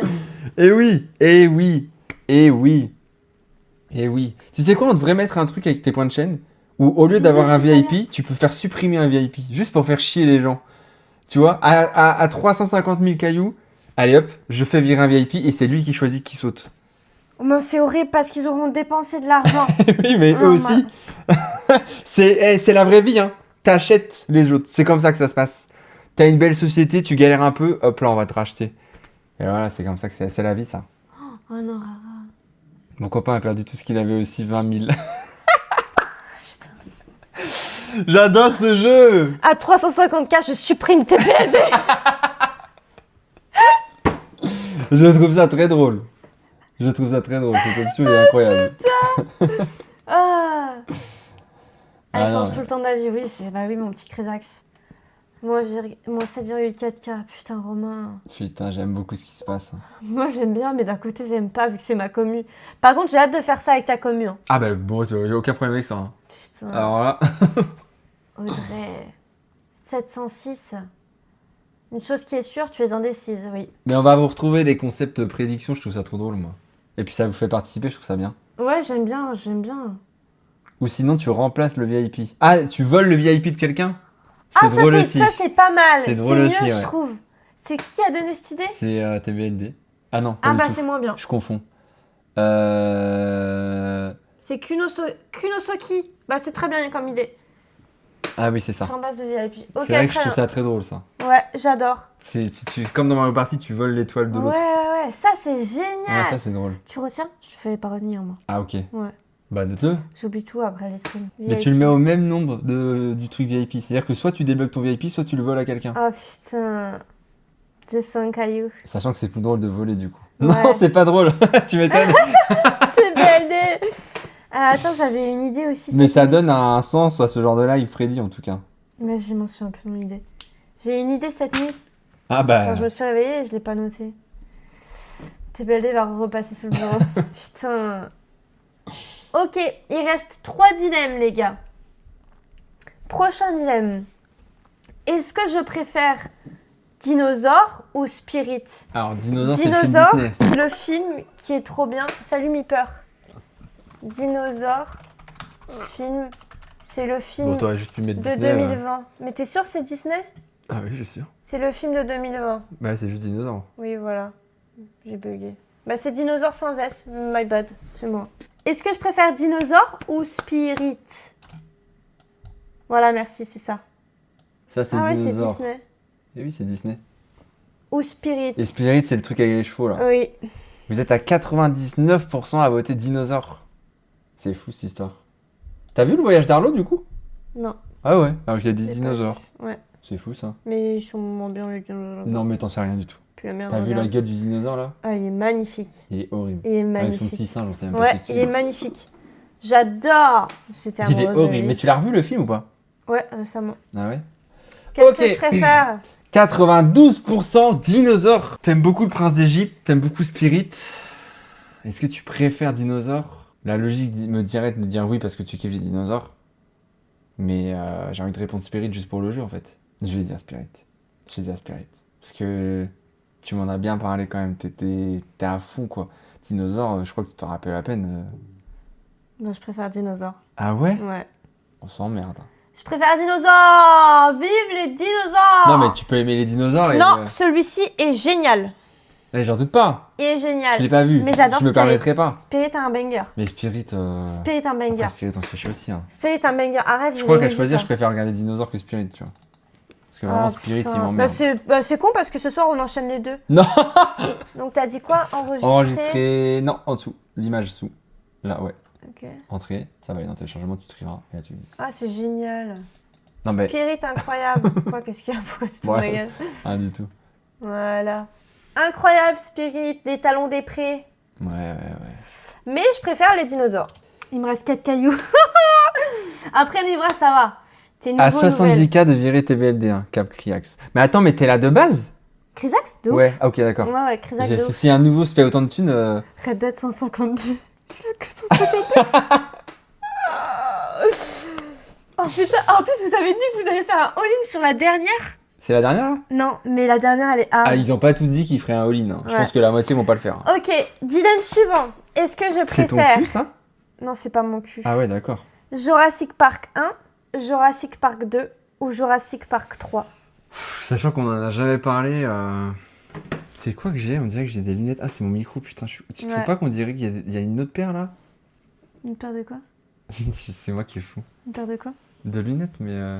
Et oui, et oui, et oui, et oui. Tu sais quoi, on devrait mettre un truc avec tes points de chaîne où au lieu d'avoir un VIP, tu peux faire supprimer un VIP juste pour faire chier les gens. Tu vois, à 350 000 cailloux, allez hop, je fais virer un VIP et c'est lui qui choisit qui saute.
Oh, mais c'est horrible parce qu'ils auront dépensé de l'argent.
Oui, mais eux
Non,
aussi. C'est la vraie vie, hein. T'achètes les autres. C'est comme ça que ça se passe. T'as une belle société, tu galères un peu, hop là, on va te racheter. Et voilà, c'est comme ça que c'est la vie, ça.
Oh non, Rara.
Mon copain a perdu tout ce qu'il avait aussi, 20 000. J'adore ce jeu.
À 350K, je supprime tes BLD.
Je trouve ça très drôle. Je trouve ça très drôle. Cette option est incroyable.
Ah. Elle
Ah non,
change
mais-
tout le temps d'avis. Oui, bah oui, mon petit Crésax. Moi 7,4K. Putain, Romain.
Putain, j'aime beaucoup ce qui se passe.
Moi, j'aime bien, mais d'un côté, j'aime pas vu que c'est ma commu. Par contre, j'ai hâte de faire ça avec ta commu. Hein.
Ah bah bon, y a aucun problème avec ça. Hein.
Putain.
Alors là,
Audrey. 706. Une chose qui est sûre, tu es indécise, oui.
mais on va vous retrouver des concepts prédictions, je trouve ça trop drôle moi. Et puis ça vous fait participer, je trouve ça bien.
Ouais, j'aime bien, j'aime bien.
Ou sinon tu remplaces le VIP. Ah, tu voles le VIP de quelqu'un?
Ah,
C'est drôle aussi.
ça, c'est pas mal.
C'est
C'est
drôle
mieux,
aussi, ouais.
je trouve. C'est qui a donné cette idée?
C'est TBLD. Ah non, pas
Ah
du
bah,
tout.
c'est moins bien.
Je confonds.
C'est Kunosoki. Bah, c'est très bien comme idée.
Ah oui, c'est ça.
Sur base de VIP. Ok,
C'est vrai que je
très
trouve ça très drôle ça.
bien. Ouais, j'adore.
C'est si comme dans Mario Party, tu voles l'étoile de
Ouais,
l'autre.
ouais, ça, c'est
Ouais,
génial.
ça c'est drôle.
Tu retiens? Je fais pas retenir, moi.
Ah ok.
Ouais.
Bah note-le.
J'oublie tout après les streams.
Mais tu le mets au même nombre du truc VIP. C'est-à-dire que soit tu débloques ton VIP, soit tu le voles à quelqu'un.
Oh putain. 200 cailloux.
Sachant que c'est plus drôle de voler du coup.
Ouais.
Non, c'est pas drôle. Tu m'étonnes.
C'est BLD. Attends, j'avais une idée aussi.
Mais
c'est
ça
quoi?
donne un sens à ce genre de live prédit en tout cas.
Mais je m'en souviens plus de mon idée. J'ai une idée cette nuit.
Ah bah.
Quand je me suis réveillée, je l'ai pas notée. TBLD va repasser sous le bureau. Putain. Ok, il reste 3 dilemmes, les gars. Prochain dilemme. Est-ce que je préfère dinosaure ou spirit?
Alors Dinosaure, c'est le film
Dinosaure,
Disney.
c'est le film qui est trop bien. Salut Meeper. Dinosaure, film, c'est le film
t'aurais juste pu mettre
de 2020. Mais t'es sûr c'est Disney?
Ah oui, je suis sûr.
C'est le film de 2020.
Bah c'est juste Dinosaure.
Oui, voilà. J'ai bugué. Bah c'est dinosaure sans S. My bad, c'est moi. Est-ce que je préfère dinosaure ou spirit? Voilà, merci, c'est ça.
Ça c'est
Ah ouais, c'est
Dinosaure.
Disney.
Et oui, c'est Disney.
Ou spirit.
Et Spirit, c'est le truc avec les chevaux là.
Oui.
Vous êtes à 99% à voter Dinosaure. C'est fou cette histoire. T'as vu le voyage d'Arlo du coup?
Non.
Ah ouais, alors qu'il a dit
j'ai pas
Dinosaure.
vu. Ouais.
C'est fou ça.
Mais ils sont moins bien les dinosaures.
Non mais t'en sais rien du tout.
Puis la merde.
T'as vu la
regarde.
gueule du dinosaure là?
Ah, il est magnifique.
Il est horrible.
Il est
Avec son
magnifique.
petit singe, on sait même pas
Ouais,
c'est qui.
il est magnifique. J'adore. C'était
Il est
amoureuse de
horrible.
lui.
Mais tu l'as revu le film ou pas?
Ouais, récemment.
Ah ouais?
Qu'est-ce
Ok.
que je préfère?
92% dinosaure. T'aimes beaucoup le prince d'Égypte, t'aimes beaucoup Spirit. Est-ce que tu préfères dinosaure? La logique me dirait de me dire oui parce que tu kiffes les dinosaures. Mais j'ai envie de répondre Spirit juste pour le jeu en fait. Je vais dire Spirit. Je vais dire Spirit. Parce que tu m'en as bien parlé quand même. T'es à fond quoi. Dinosaure, je crois que tu t'en rappelles à peine.
Non, je préfère dinosaure.
Ah ouais?
Ouais.
On s'emmerde.
Je préfère dinosaure. Vive les dinosaures.
Non mais tu peux aimer les dinosaures et...
Non, celui-ci est génial.
J'en doute pas.
Il est génial.
Je l'ai pas vu.
Mais j'adore
Je me
Spirit.
permettrai pas.
Spirit a un banger.
Mais Spirit...
Spirit un banger.
Après, Spirit, on se fait chier aussi. Hein.
Spirit un banger. Arrête,
Je
j'ai
crois
des
qu'à choisir,
musiques,
je préfère regarder Dinosaure que Spirit, tu vois. Parce que
hein.
vraiment,
Ah,
Spirit,
putain.
il m'emmerde.
C'est con parce que ce soir, on enchaîne les deux.
Non.
Donc, t'as dit quoi? Enregistrer.
Enregistrer... Non, en dessous. L'image sous. Là, ouais.
Ok.
Entrée. Ça va aller dans téléchargement, tu trieras. Et là, tu...
Ah, c'est génial.
Non, mais...
Spirit incroyable. Quoi, qu'est-ce qu'il y a? Pourquoi tu te
Ouais.
regardes?
Ah, du tout.
Voilà. Incroyable Spirit, des talons des prés.
Ouais.
Mais je préfère les dinosaures. Il me reste 4 cailloux. Après Nivra, ça va. T'es nouveau,
À
nouvelle.
70K de virer TVLD1, Cap Criax. Mais attends, mais t'es là de base?
Chrysax, de ouf.
Ouais, ah, ok, d'accord.
Ouais, Chrysax, de ouf.
Si un nouveau se fait autant de thunes...
Red Dead 152. Il a que 152. Oh putain, en plus vous avez dit que vous allez faire un all-in sur la dernière?
C'est la dernière là?
Non, mais la dernière elle est hard.
Ah, ils ont pas tous dit qu'ils feraient un all-in. Hein. Je
Ouais.
pense que la moitié vont pas le faire.
Ok, dilemme suivant. Est-ce que je
C'est ton
préfère...
cul ça?
Non, c'est pas mon cul.
Ah ouais, d'accord.
Jurassic Park 1, Jurassic Park 2 ou Jurassic Park 3?
Sachant qu'on en a jamais parlé... C'est quoi que j'ai? On dirait que j'ai des lunettes. Ah, c'est mon micro, putain. Tu
Ouais.
trouves pas qu'on dirait qu'il y a une autre paire là?
Une paire de quoi?
C'est moi qui est fou.
Une paire de quoi?
De lunettes, mais...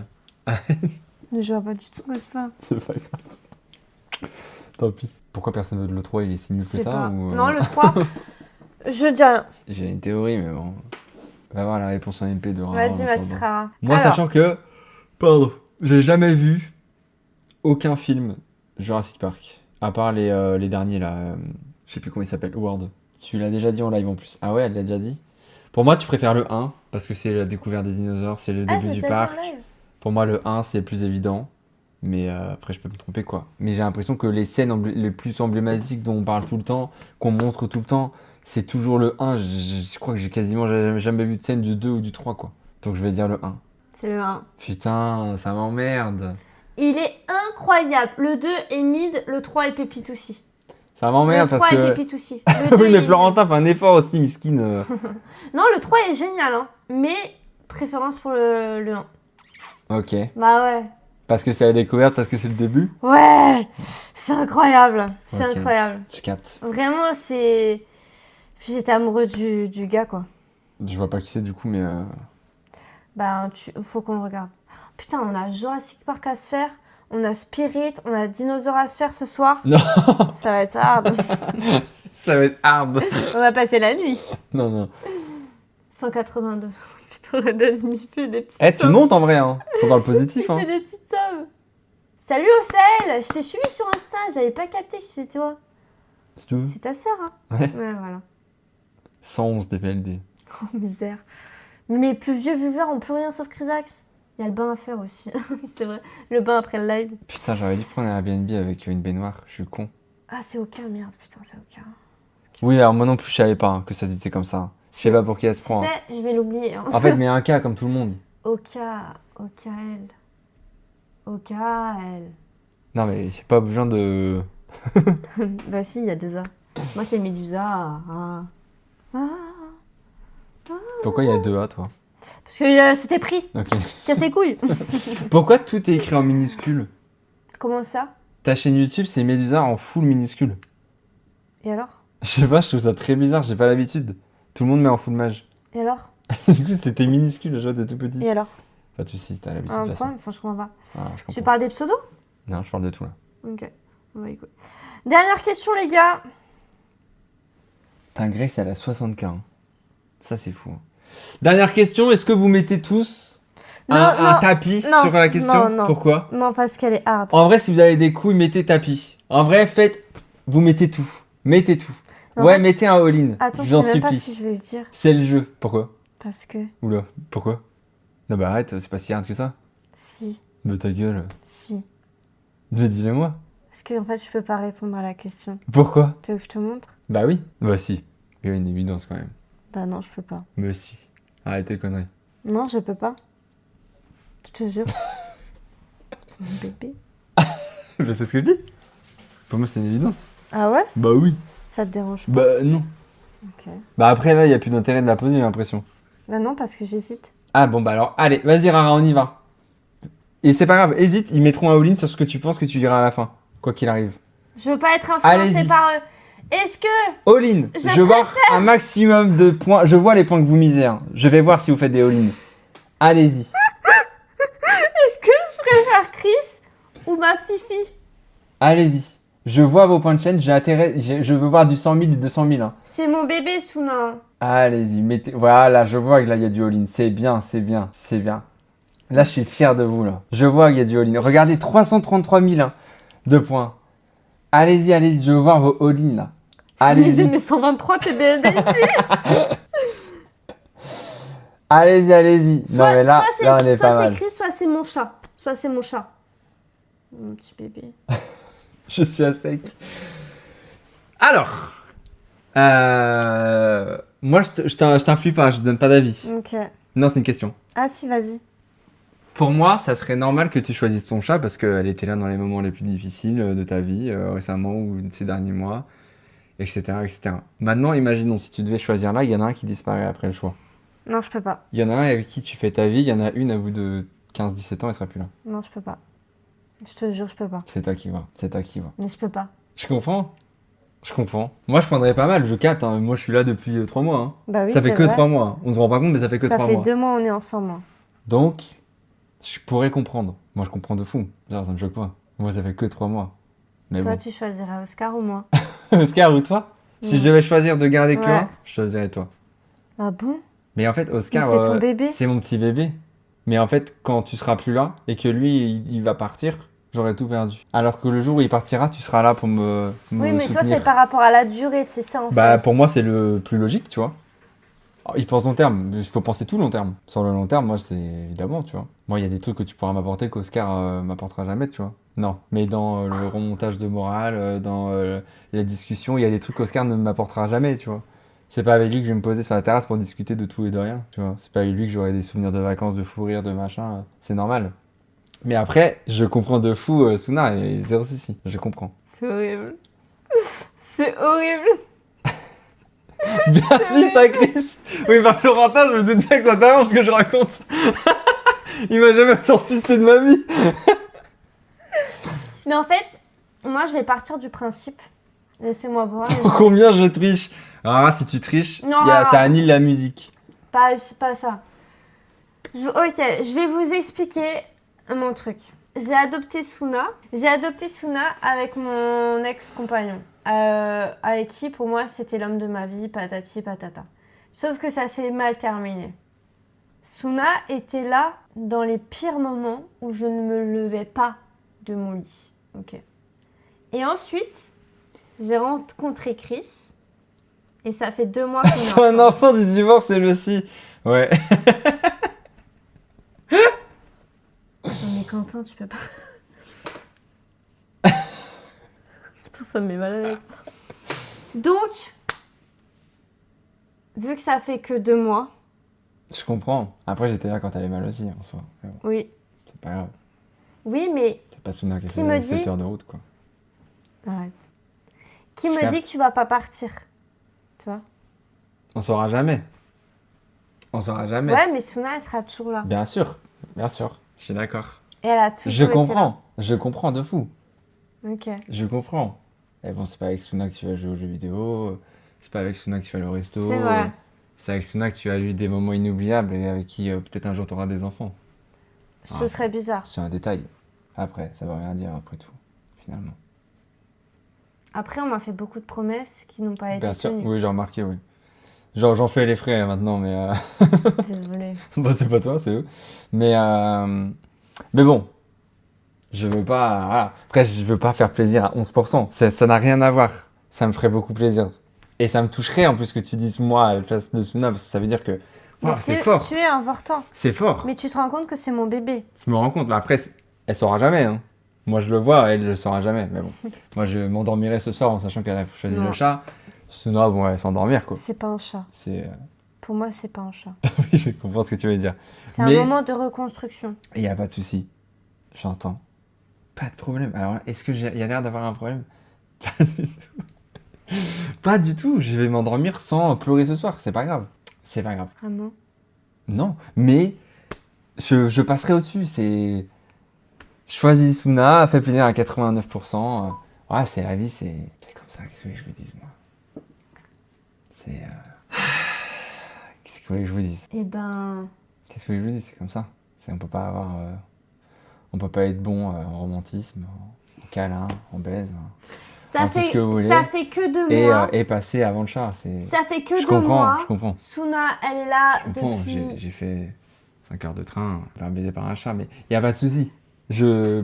Mais je vois pas du tout, n'est-ce pas?
C'est pas grave. Tant pis. Pourquoi personne veut de l'E3? Il est si nul que
C'est
ça
pas...
ou,
Non, le 3, je dis rien.
J'ai une théorie, mais bon. On va voir la réponse en MP de Rara,
Vas-y,
en
Mathis
attendant.
Rara.
Moi,
Alors,
sachant que... Pardon. J'ai jamais vu aucun film Jurassic Park. À part les derniers, là. Je sais plus comment il s'appelle. Howard. Tu l'as déjà dit en live en plus. Ah ouais, elle l'a déjà dit. Pour moi, tu préfères le 1, parce que c'est la découverte des dinosaures, c'est le
ah,
début
j'ai
du
déjà
parc.
fait en live.
Pour moi, le 1, c'est plus évident. Mais après, je peux me tromper, quoi. Mais j'ai l'impression que les scènes les plus emblématiques dont on parle tout le temps, qu'on montre tout le temps, c'est toujours le 1. Je crois que j'ai quasiment jamais vu de scène du 2 ou du 3, quoi. Donc je vais dire le 1.
C'est le 1.
Putain, ça m'emmerde.
Il est incroyable. Le 2 est mid, le 3 est pépite aussi.
Ça
Le
m'emmerde
3
parce
est
que...
pépite aussi. Le 2
Oui, mais
est-
Florentin fait un effort aussi, miskin.
Non, le 3 est génial, hein. Mais préférence pour le 1.
Ok.
Bah ouais.
Parce que c'est la découverte, parce que c'est le début.
Ouais, c'est incroyable. C'est
Ok.
incroyable.
Je capte.
Vraiment, c'est... J'étais amoureux du gars, quoi.
Je vois pas qui c'est du coup, mais...
Bah, faut qu'on le regarde. Putain, on a Jurassic Park à se faire, on a Spirit, on a Dinosaure à se faire ce soir.
Non.
Ça va être hard.
Ça va être hard.
On va passer la nuit.
Non, non.
182. Putain, Red Dead, il fait des petites
Eh, tu
sommes.
montes en vrai, hein. Faut voir le positif,
Il
hein.
fait des petites sommes. Salut Ocel, je t'ai suivi sur Insta, j'avais pas capté que c'était toi.
Si tu veux.
C'est ta sœur, hein?
Ouais.
Ouais, voilà.
111 DPLD.
Oh, misère. Mes plus vieux viewers ont plus rien sauf Chrysax. Il y a le bain à faire aussi. C'est vrai. Le bain après le live.
Putain, j'aurais dû prendre un Airbnb avec une baignoire. Je suis con.
Ah, c'est aucun, merde. Putain, c'est aucun.
Oui, alors moi non plus, je savais pas hein, que ça se disait comme ça. Je sais pas pour qui elle se
Tu
prend. hein.
sais, je vais l'oublier. Hein.
En fait, mais un cas comme tout le monde.
OKL. OKL.
Non, mais j'ai pas besoin de.
Bah si, il y a des A. Moi, c'est Médusa. Ah. Ah.
Pourquoi il y a 2 A, toi?
Parce que c'était pris.
Ok.
Casse les couilles.
Pourquoi tout est écrit en minuscule?
Comment ça?
Ta chaîne YouTube, c'est Médusa en full minuscule.
Et alors?
Je sais pas, je trouve ça très bizarre, j'ai pas l'habitude. Tout le monde met en full mage.
Et alors?
Du coup, c'était minuscule, je vois, t'es tout petit.
Et alors?
Pas de soucis, t'as l'habitude
Un
de toute façon.
point? Enfin, je comprends pas.
Ah, je
Tu
comprends.
parles des pseudos?
Non, je parle de tout là.
Ok. On va écouter. Dernière question, les gars.
T'as un Grace, elle a 60K. hein. Ça, c'est fou. hein. Dernière question, est-ce que vous mettez tous
Non,
un
non,
tapis
non,
sur la question?
non.
Pourquoi?
Non, parce qu'elle est hard.
En vrai, si vous avez des couilles, mettez tapis. En vrai, vous mettez tout. Mettez tout.
En
Ouais,
fait-
mettez un all-in.
Attends,
je
je
vous en
sais même pas
supplie.
si je vais le dire.
C'est le jeu. Pourquoi?
Parce que
Oula, pourquoi? Non, bah arrête, c'est pas si hard que ça.
si,
Mais ta gueule.
si.
Dis-le moi.
Parce que en fait, je peux pas répondre à la question.
Pourquoi?
Tu veux que je te montre?
Bah oui. Bah si. Il y a une évidence quand même.
Bah non, je peux pas.
Mais si. Arrêtez les conneries.
Non, je peux pas. Je te jure. C'est mon bébé.
Je sais ce que je dis. Pour moi, c'est une évidence.
Ah ouais?
Bah oui.
Ça te dérange pas?
Bah non.
Ok.
Bah après, là, il n'y a plus d'intérêt de la poser, j'ai l'impression.
Bah non, parce que j'hésite.
Ah bon, bah alors, allez, vas-y, Rara, on y va. Et c'est pas grave, hésite, ils mettront un all-in sur ce que tu penses que tu diras à la fin. Quoi qu'il arrive.
Je veux pas être influencée
Allez-y.
par eux. Est-ce que...
All-in. Je vois un maximum de points. Je vois les points que vous misez. hein. Je vais voir si vous faites des all-in. Allez-y.
Est-ce que je préfère Chris ou ma Fifi?
Allez-y. Je vois vos points de chaîne. Je veux voir du 100 000, du 200 000. hein.
C'est mon bébé, Souna.
Allez-y. Mettez... Voilà, je vois que là, il y a du all-in. C'est bien, c'est bien, c'est bien. Là, je suis fier de vous. Là. Je vois qu'il y a du all-in. Regardez, 333 000 hein, de points. Allez-y, allez-y. Je veux voir vos all-in là. Allez-y.
mes 123 TBD.
Allez-y. Non, mais là on est pas mal.
Soit c'est Chris, soit c'est mon chat. Soit c'est mon chat. Mon petit bébé.
Je suis à sec. Alors, moi, je t'influe pas, je donne pas d'avis.
Ok.
Non, c'est une question.
Ah si, vas-y.
Pour moi, ça serait normal que tu choisisses ton chat parce qu'elle était là dans les moments les plus difficiles de ta vie, récemment ou ces derniers mois, etc., etc. Maintenant, imaginons, si tu devais choisir là, il y en a un qui disparaît après le choix.
Non, je peux pas.
Il y en a un avec qui tu fais ta vie, il y en a une à bout de 15-17 ans, elle sera plus là.
Non, je peux pas. Je te jure, je peux pas.
C'est toi qui vois, c'est toi qui vois.
Mais je peux pas.
Je comprends. Je comprends. Moi, je prendrais pas mal, je capte. Hein. Moi, je suis là depuis 3 mois. Hein.
Bah oui,
Ça fait
c'est
que
vrai.
3 mois. Hein. On se rend pas compte, mais ça fait que 3
Ça fait
mois.
2 mois on est ensemble. Hein.
Donc, je pourrais comprendre. Moi, je comprends de fou. Genre, ça me choque pas. Moi, ça fait que 3 mois. Mais
Toi,
bon.
tu choisirais Oscar ou moi?
Oscar ou toi? Si je devais choisir de garder que
Ouais.
un, je choisirais toi.
Ah bon?
Mais en fait, Oscar,
Mais c'est ton bébé.
c'est mon petit bébé. Mais en fait, quand tu seras plus là et que lui, il va partir, j'aurais tout perdu. Alors que le jour où il partira, tu seras là pour me
Oui, mais toi,
soutenir.
c'est par rapport à la durée, c'est ça en
Bah,
fait.
pour moi, c'est le plus logique, tu vois. Alors, il pense long terme, il faut penser tout long terme. Sur le long terme, moi, c'est évidemment, tu vois. Moi, il y a des trucs que tu pourras m'apporter qu'Oscar m'apportera jamais, tu vois. Non, mais dans le remontage de morale, dans la discussion, il y a des trucs qu'Oscar ne m'apportera jamais, tu vois. C'est pas avec lui que je vais me poser sur la terrasse pour discuter de tout et de rien, tu vois. C'est pas avec lui que j'aurai des souvenirs de vacances, de fou rire, de machin, c'est normal. Mais après, je comprends de fou Suna et zéro souci, je comprends.
C'est horrible. C'est horrible.
Bien dit ça, Chris. Oui, bah Florentin, je me doute bien que ça t'arrange ce que je raconte. Il m'a jamais autant sucé de ma vie.
Mais en fait, moi, je vais partir du principe. Laissez-moi voir.
Combien je triche? Ah, si tu triches,
Non,
ça annule la musique.
C'est pas ça. Ok, je vais vous expliquer mon truc. J'ai adopté Suna. J'ai adopté Suna avec mon ex-compagnon. Avec qui, pour moi, c'était l'homme de ma vie, patati patata. Sauf que ça s'est mal terminé. Suna était là dans les pires moments où je ne me levais pas de mon lit. Ok. Et ensuite, j'ai rencontré Chris. Et ça fait 2 mois qu'on est
C'est un
ensemble.
enfant du divorce, elle aussi. Ouais.
Non mais Quentin, tu peux pas. Putain, ça me met mal à l'aise. Donc, vu que ça fait que 2 mois,
Je comprends. Après, j'étais là quand t'allais mal aussi, en soi. Mais bon,
oui.
c'est pas grave.
Oui, mais
C'est pas Suna qui a
Qui me
fait
dit
7 heures de route, quoi.
arrête. Qui
Je
me
capte.
dit que tu vas pas partir? Tu vois?
On saura jamais. On saura jamais.
Ouais, mais Suna, elle sera toujours là.
Bien sûr, je suis d'accord.
Et elle a toujours
Je
été
comprends de fou.
là. Ok.
Je comprends. Et bon, c'est pas avec Suna que tu vas jouer aux jeux vidéo, c'est pas avec Suna que tu vas aller au resto.
C'est vrai.
C'est avec Suna que tu as eu des moments inoubliables et avec qui peut-être un jour tu auras des enfants.
Ce serait bizarre.
C'est un détail. Après, ça veut rien dire après tout, finalement.
Après, on m'a fait beaucoup de promesses qui n'ont pas été
Bien sûr,
tenues.
oui, j'ai remarqué, oui. Genre, j'en fais les frais maintenant, mais...
Désolée.
Bah, c'est pas toi, c'est eux. Mais bon, je veux pas... Voilà. Après, je veux pas faire plaisir à 11%. Ça n'a rien à voir. Ça me ferait beaucoup plaisir. Et ça me toucherait en plus que tu dises moi à la place de Suna, parce que ça veut dire que...
Mais
Wow, c'est fort.
Tu es important.
C'est fort.
Mais tu te rends compte que c'est mon bébé.
Je me rends compte. Mais après, elle saura jamais. Hein. Moi, je le vois, elle ne le saura jamais. Mais bon, moi, je m'endormirai ce soir en sachant qu'elle a choisi
Non.
le chat. Suna, bon, elle va s'endormir, quoi.
C'est pas un chat.
C'est...
Pour moi, c'est pas un chat.
Oui, je comprends ce que tu veux dire.
C'est
Mais-
un moment de reconstruction.
Il n'y a pas de souci. J'entends. Pas de problème. Alors, est-ce qu'il y a l'air d'avoir un problème? Pas du tout. Pas du tout. Je vais m'endormir sans pleurer ce soir. C'est pas grave. C'est pas grave.
Vraiment.
Non. Mais je passerai au-dessus. C'est... Choisis Suna, fait plaisir à 89%. Ouais, c'est la vie, c'est comme ça. Qu'est-ce que je vous dise, moi? C'est... Qu'est-ce que vous voulez que je vous dise?
Eh ben,
Qu'est-ce que je vous dis? C'est comme ça. On peut pas avoir... on peut pas être bon en romantisme, en câlin, en baise.
ça
tout ce que vous voulez.
ça fait que 2 mois.
Et passer avant le chat. C'est...
Ça fait que
Je
2 mois.
comprends.
Suna, elle est là
Je comprends.
depuis.
J'ai fait 5 heures de train, faire baiser par un chat, mais il n'y a pas de souci. Je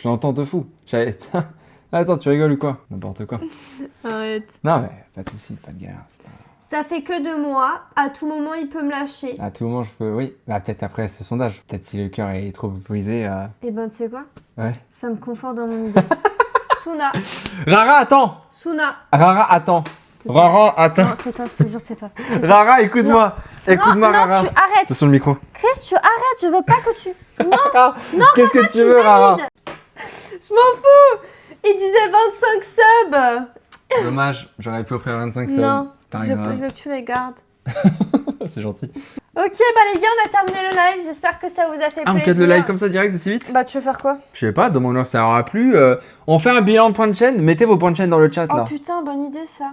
l'entends de fou. Attends, tu rigoles ou quoi? N'importe quoi.
Arrête.
Non, mais pas de soucis, pas de galère. C'est pas...
Ça fait que 2 mois. À tout moment, il peut me lâcher.
À tout moment, je peux. Oui, bah peut-être après ce sondage. Peut-être si le cœur est trop brisé.
Et ben, tu sais quoi?
Ouais.
Ça me conforte dans mon idée. Suna.
Rara, attends!
Suna.
Rara, attends! Rara, attends!
Non, tais-toi, je te jure, tais-toi.
Rara, écoute-moi! Écoute-moi,
non,
Rara!
tu arrêtes.
Sur le micro.
Chris, tu arrêtes, je veux pas que tu... Non,
Qu'est-ce que tu veux, Rara?
Je m'en fous. Il disait 25 subs.
Dommage, j'aurais pu offrir 25 subs.
Non,
Pas
je
grave.
veux que tu les gardes.
C'est gentil.
Ok, bah les gars, on a terminé le live. J'espère que ça vous a fait
Ah, on
plaisir.
cut le live comme ça direct aussi vite?
Bah, tu veux faire quoi?
Je sais pas, demande-leur si ça aura plu. On fait un bilan de points de chaîne. Mettez vos points de chaîne dans le chat
Oh
là.
putain, bonne idée ça.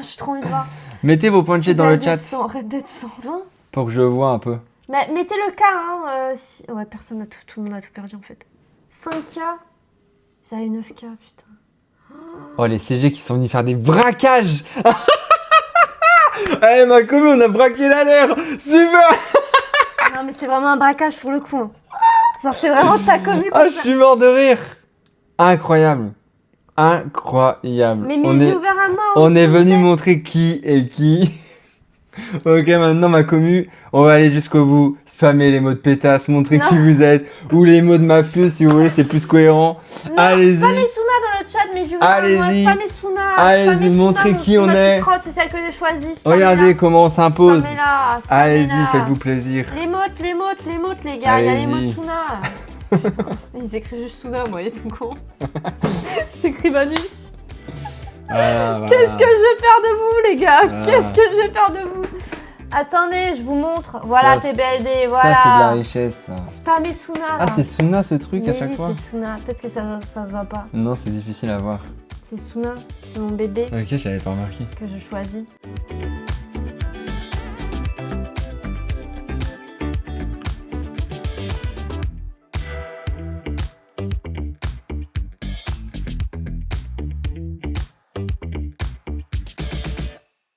J'ai trop envie de voir.
Mettez vos points de chaîne dans le chat
Arrête d'être 120.
pour que je vois un peu.
Mais mettez le cas, hein. Ouais, personne a tout le monde a tout perdu en fait. 5K. J'avais 9K, putain.
Oh, les CG qui sont venus faire des braquages. Eh, ma commu, on a braqué la l'air. Super.
Non, mais c'est vraiment un braquage pour le coup. Hein. Genre, c'est vraiment ta commu.
Ah, je suis mort de rire. Incroyable. Incroyable.
Mais j'ai ouvert un mois
on
aussi,
est
en
venu
fait.
montrer qui est qui. Ok, maintenant ma commu, on va aller jusqu'au bout. Spammer les mots de pétasse, montrer
Non.
qui vous êtes. Ou les mots de mafieux si vous voulez, c'est plus cohérent.
Non,
Allez-y.
spammez Suna dans le chat, mais j'ai ouvert un mois.
Allez-y.
Spammez Suna.
Allez-y,
spammez Suna,
montrez
mon-
qui on
ma
est.
petite crotte, c'est celle que j'ai choisie. spammez-la.
Regardez comment on s'impose.
Spammez-la,
Allez-y,
spammez-la.
faites-vous plaisir.
Les mots, les gars. Il y a les mots de
Allez-y.
Suna. Putain, ils écrivent juste Suna, moi, ils sont cons. C'est Cribanus.
Voilà,
Qu'est-ce que je vais faire de vous, les gars?
Voilà.
Qu'est-ce que je vais faire de vous? Attendez, je vous montre. Voilà,
Ça,
TBLD, voilà.
Ça, c'est de la richesse, ça.
Spammez Suna.
Ah, c'est Suna ce truc à
Mais
chaque
oui,
fois?
c'est Suna. Peut-être que ça se voit pas.
Non, c'est difficile à voir.
C'est Suna, c'est mon bébé
Ok, j'avais pas remarqué.
que je choisis.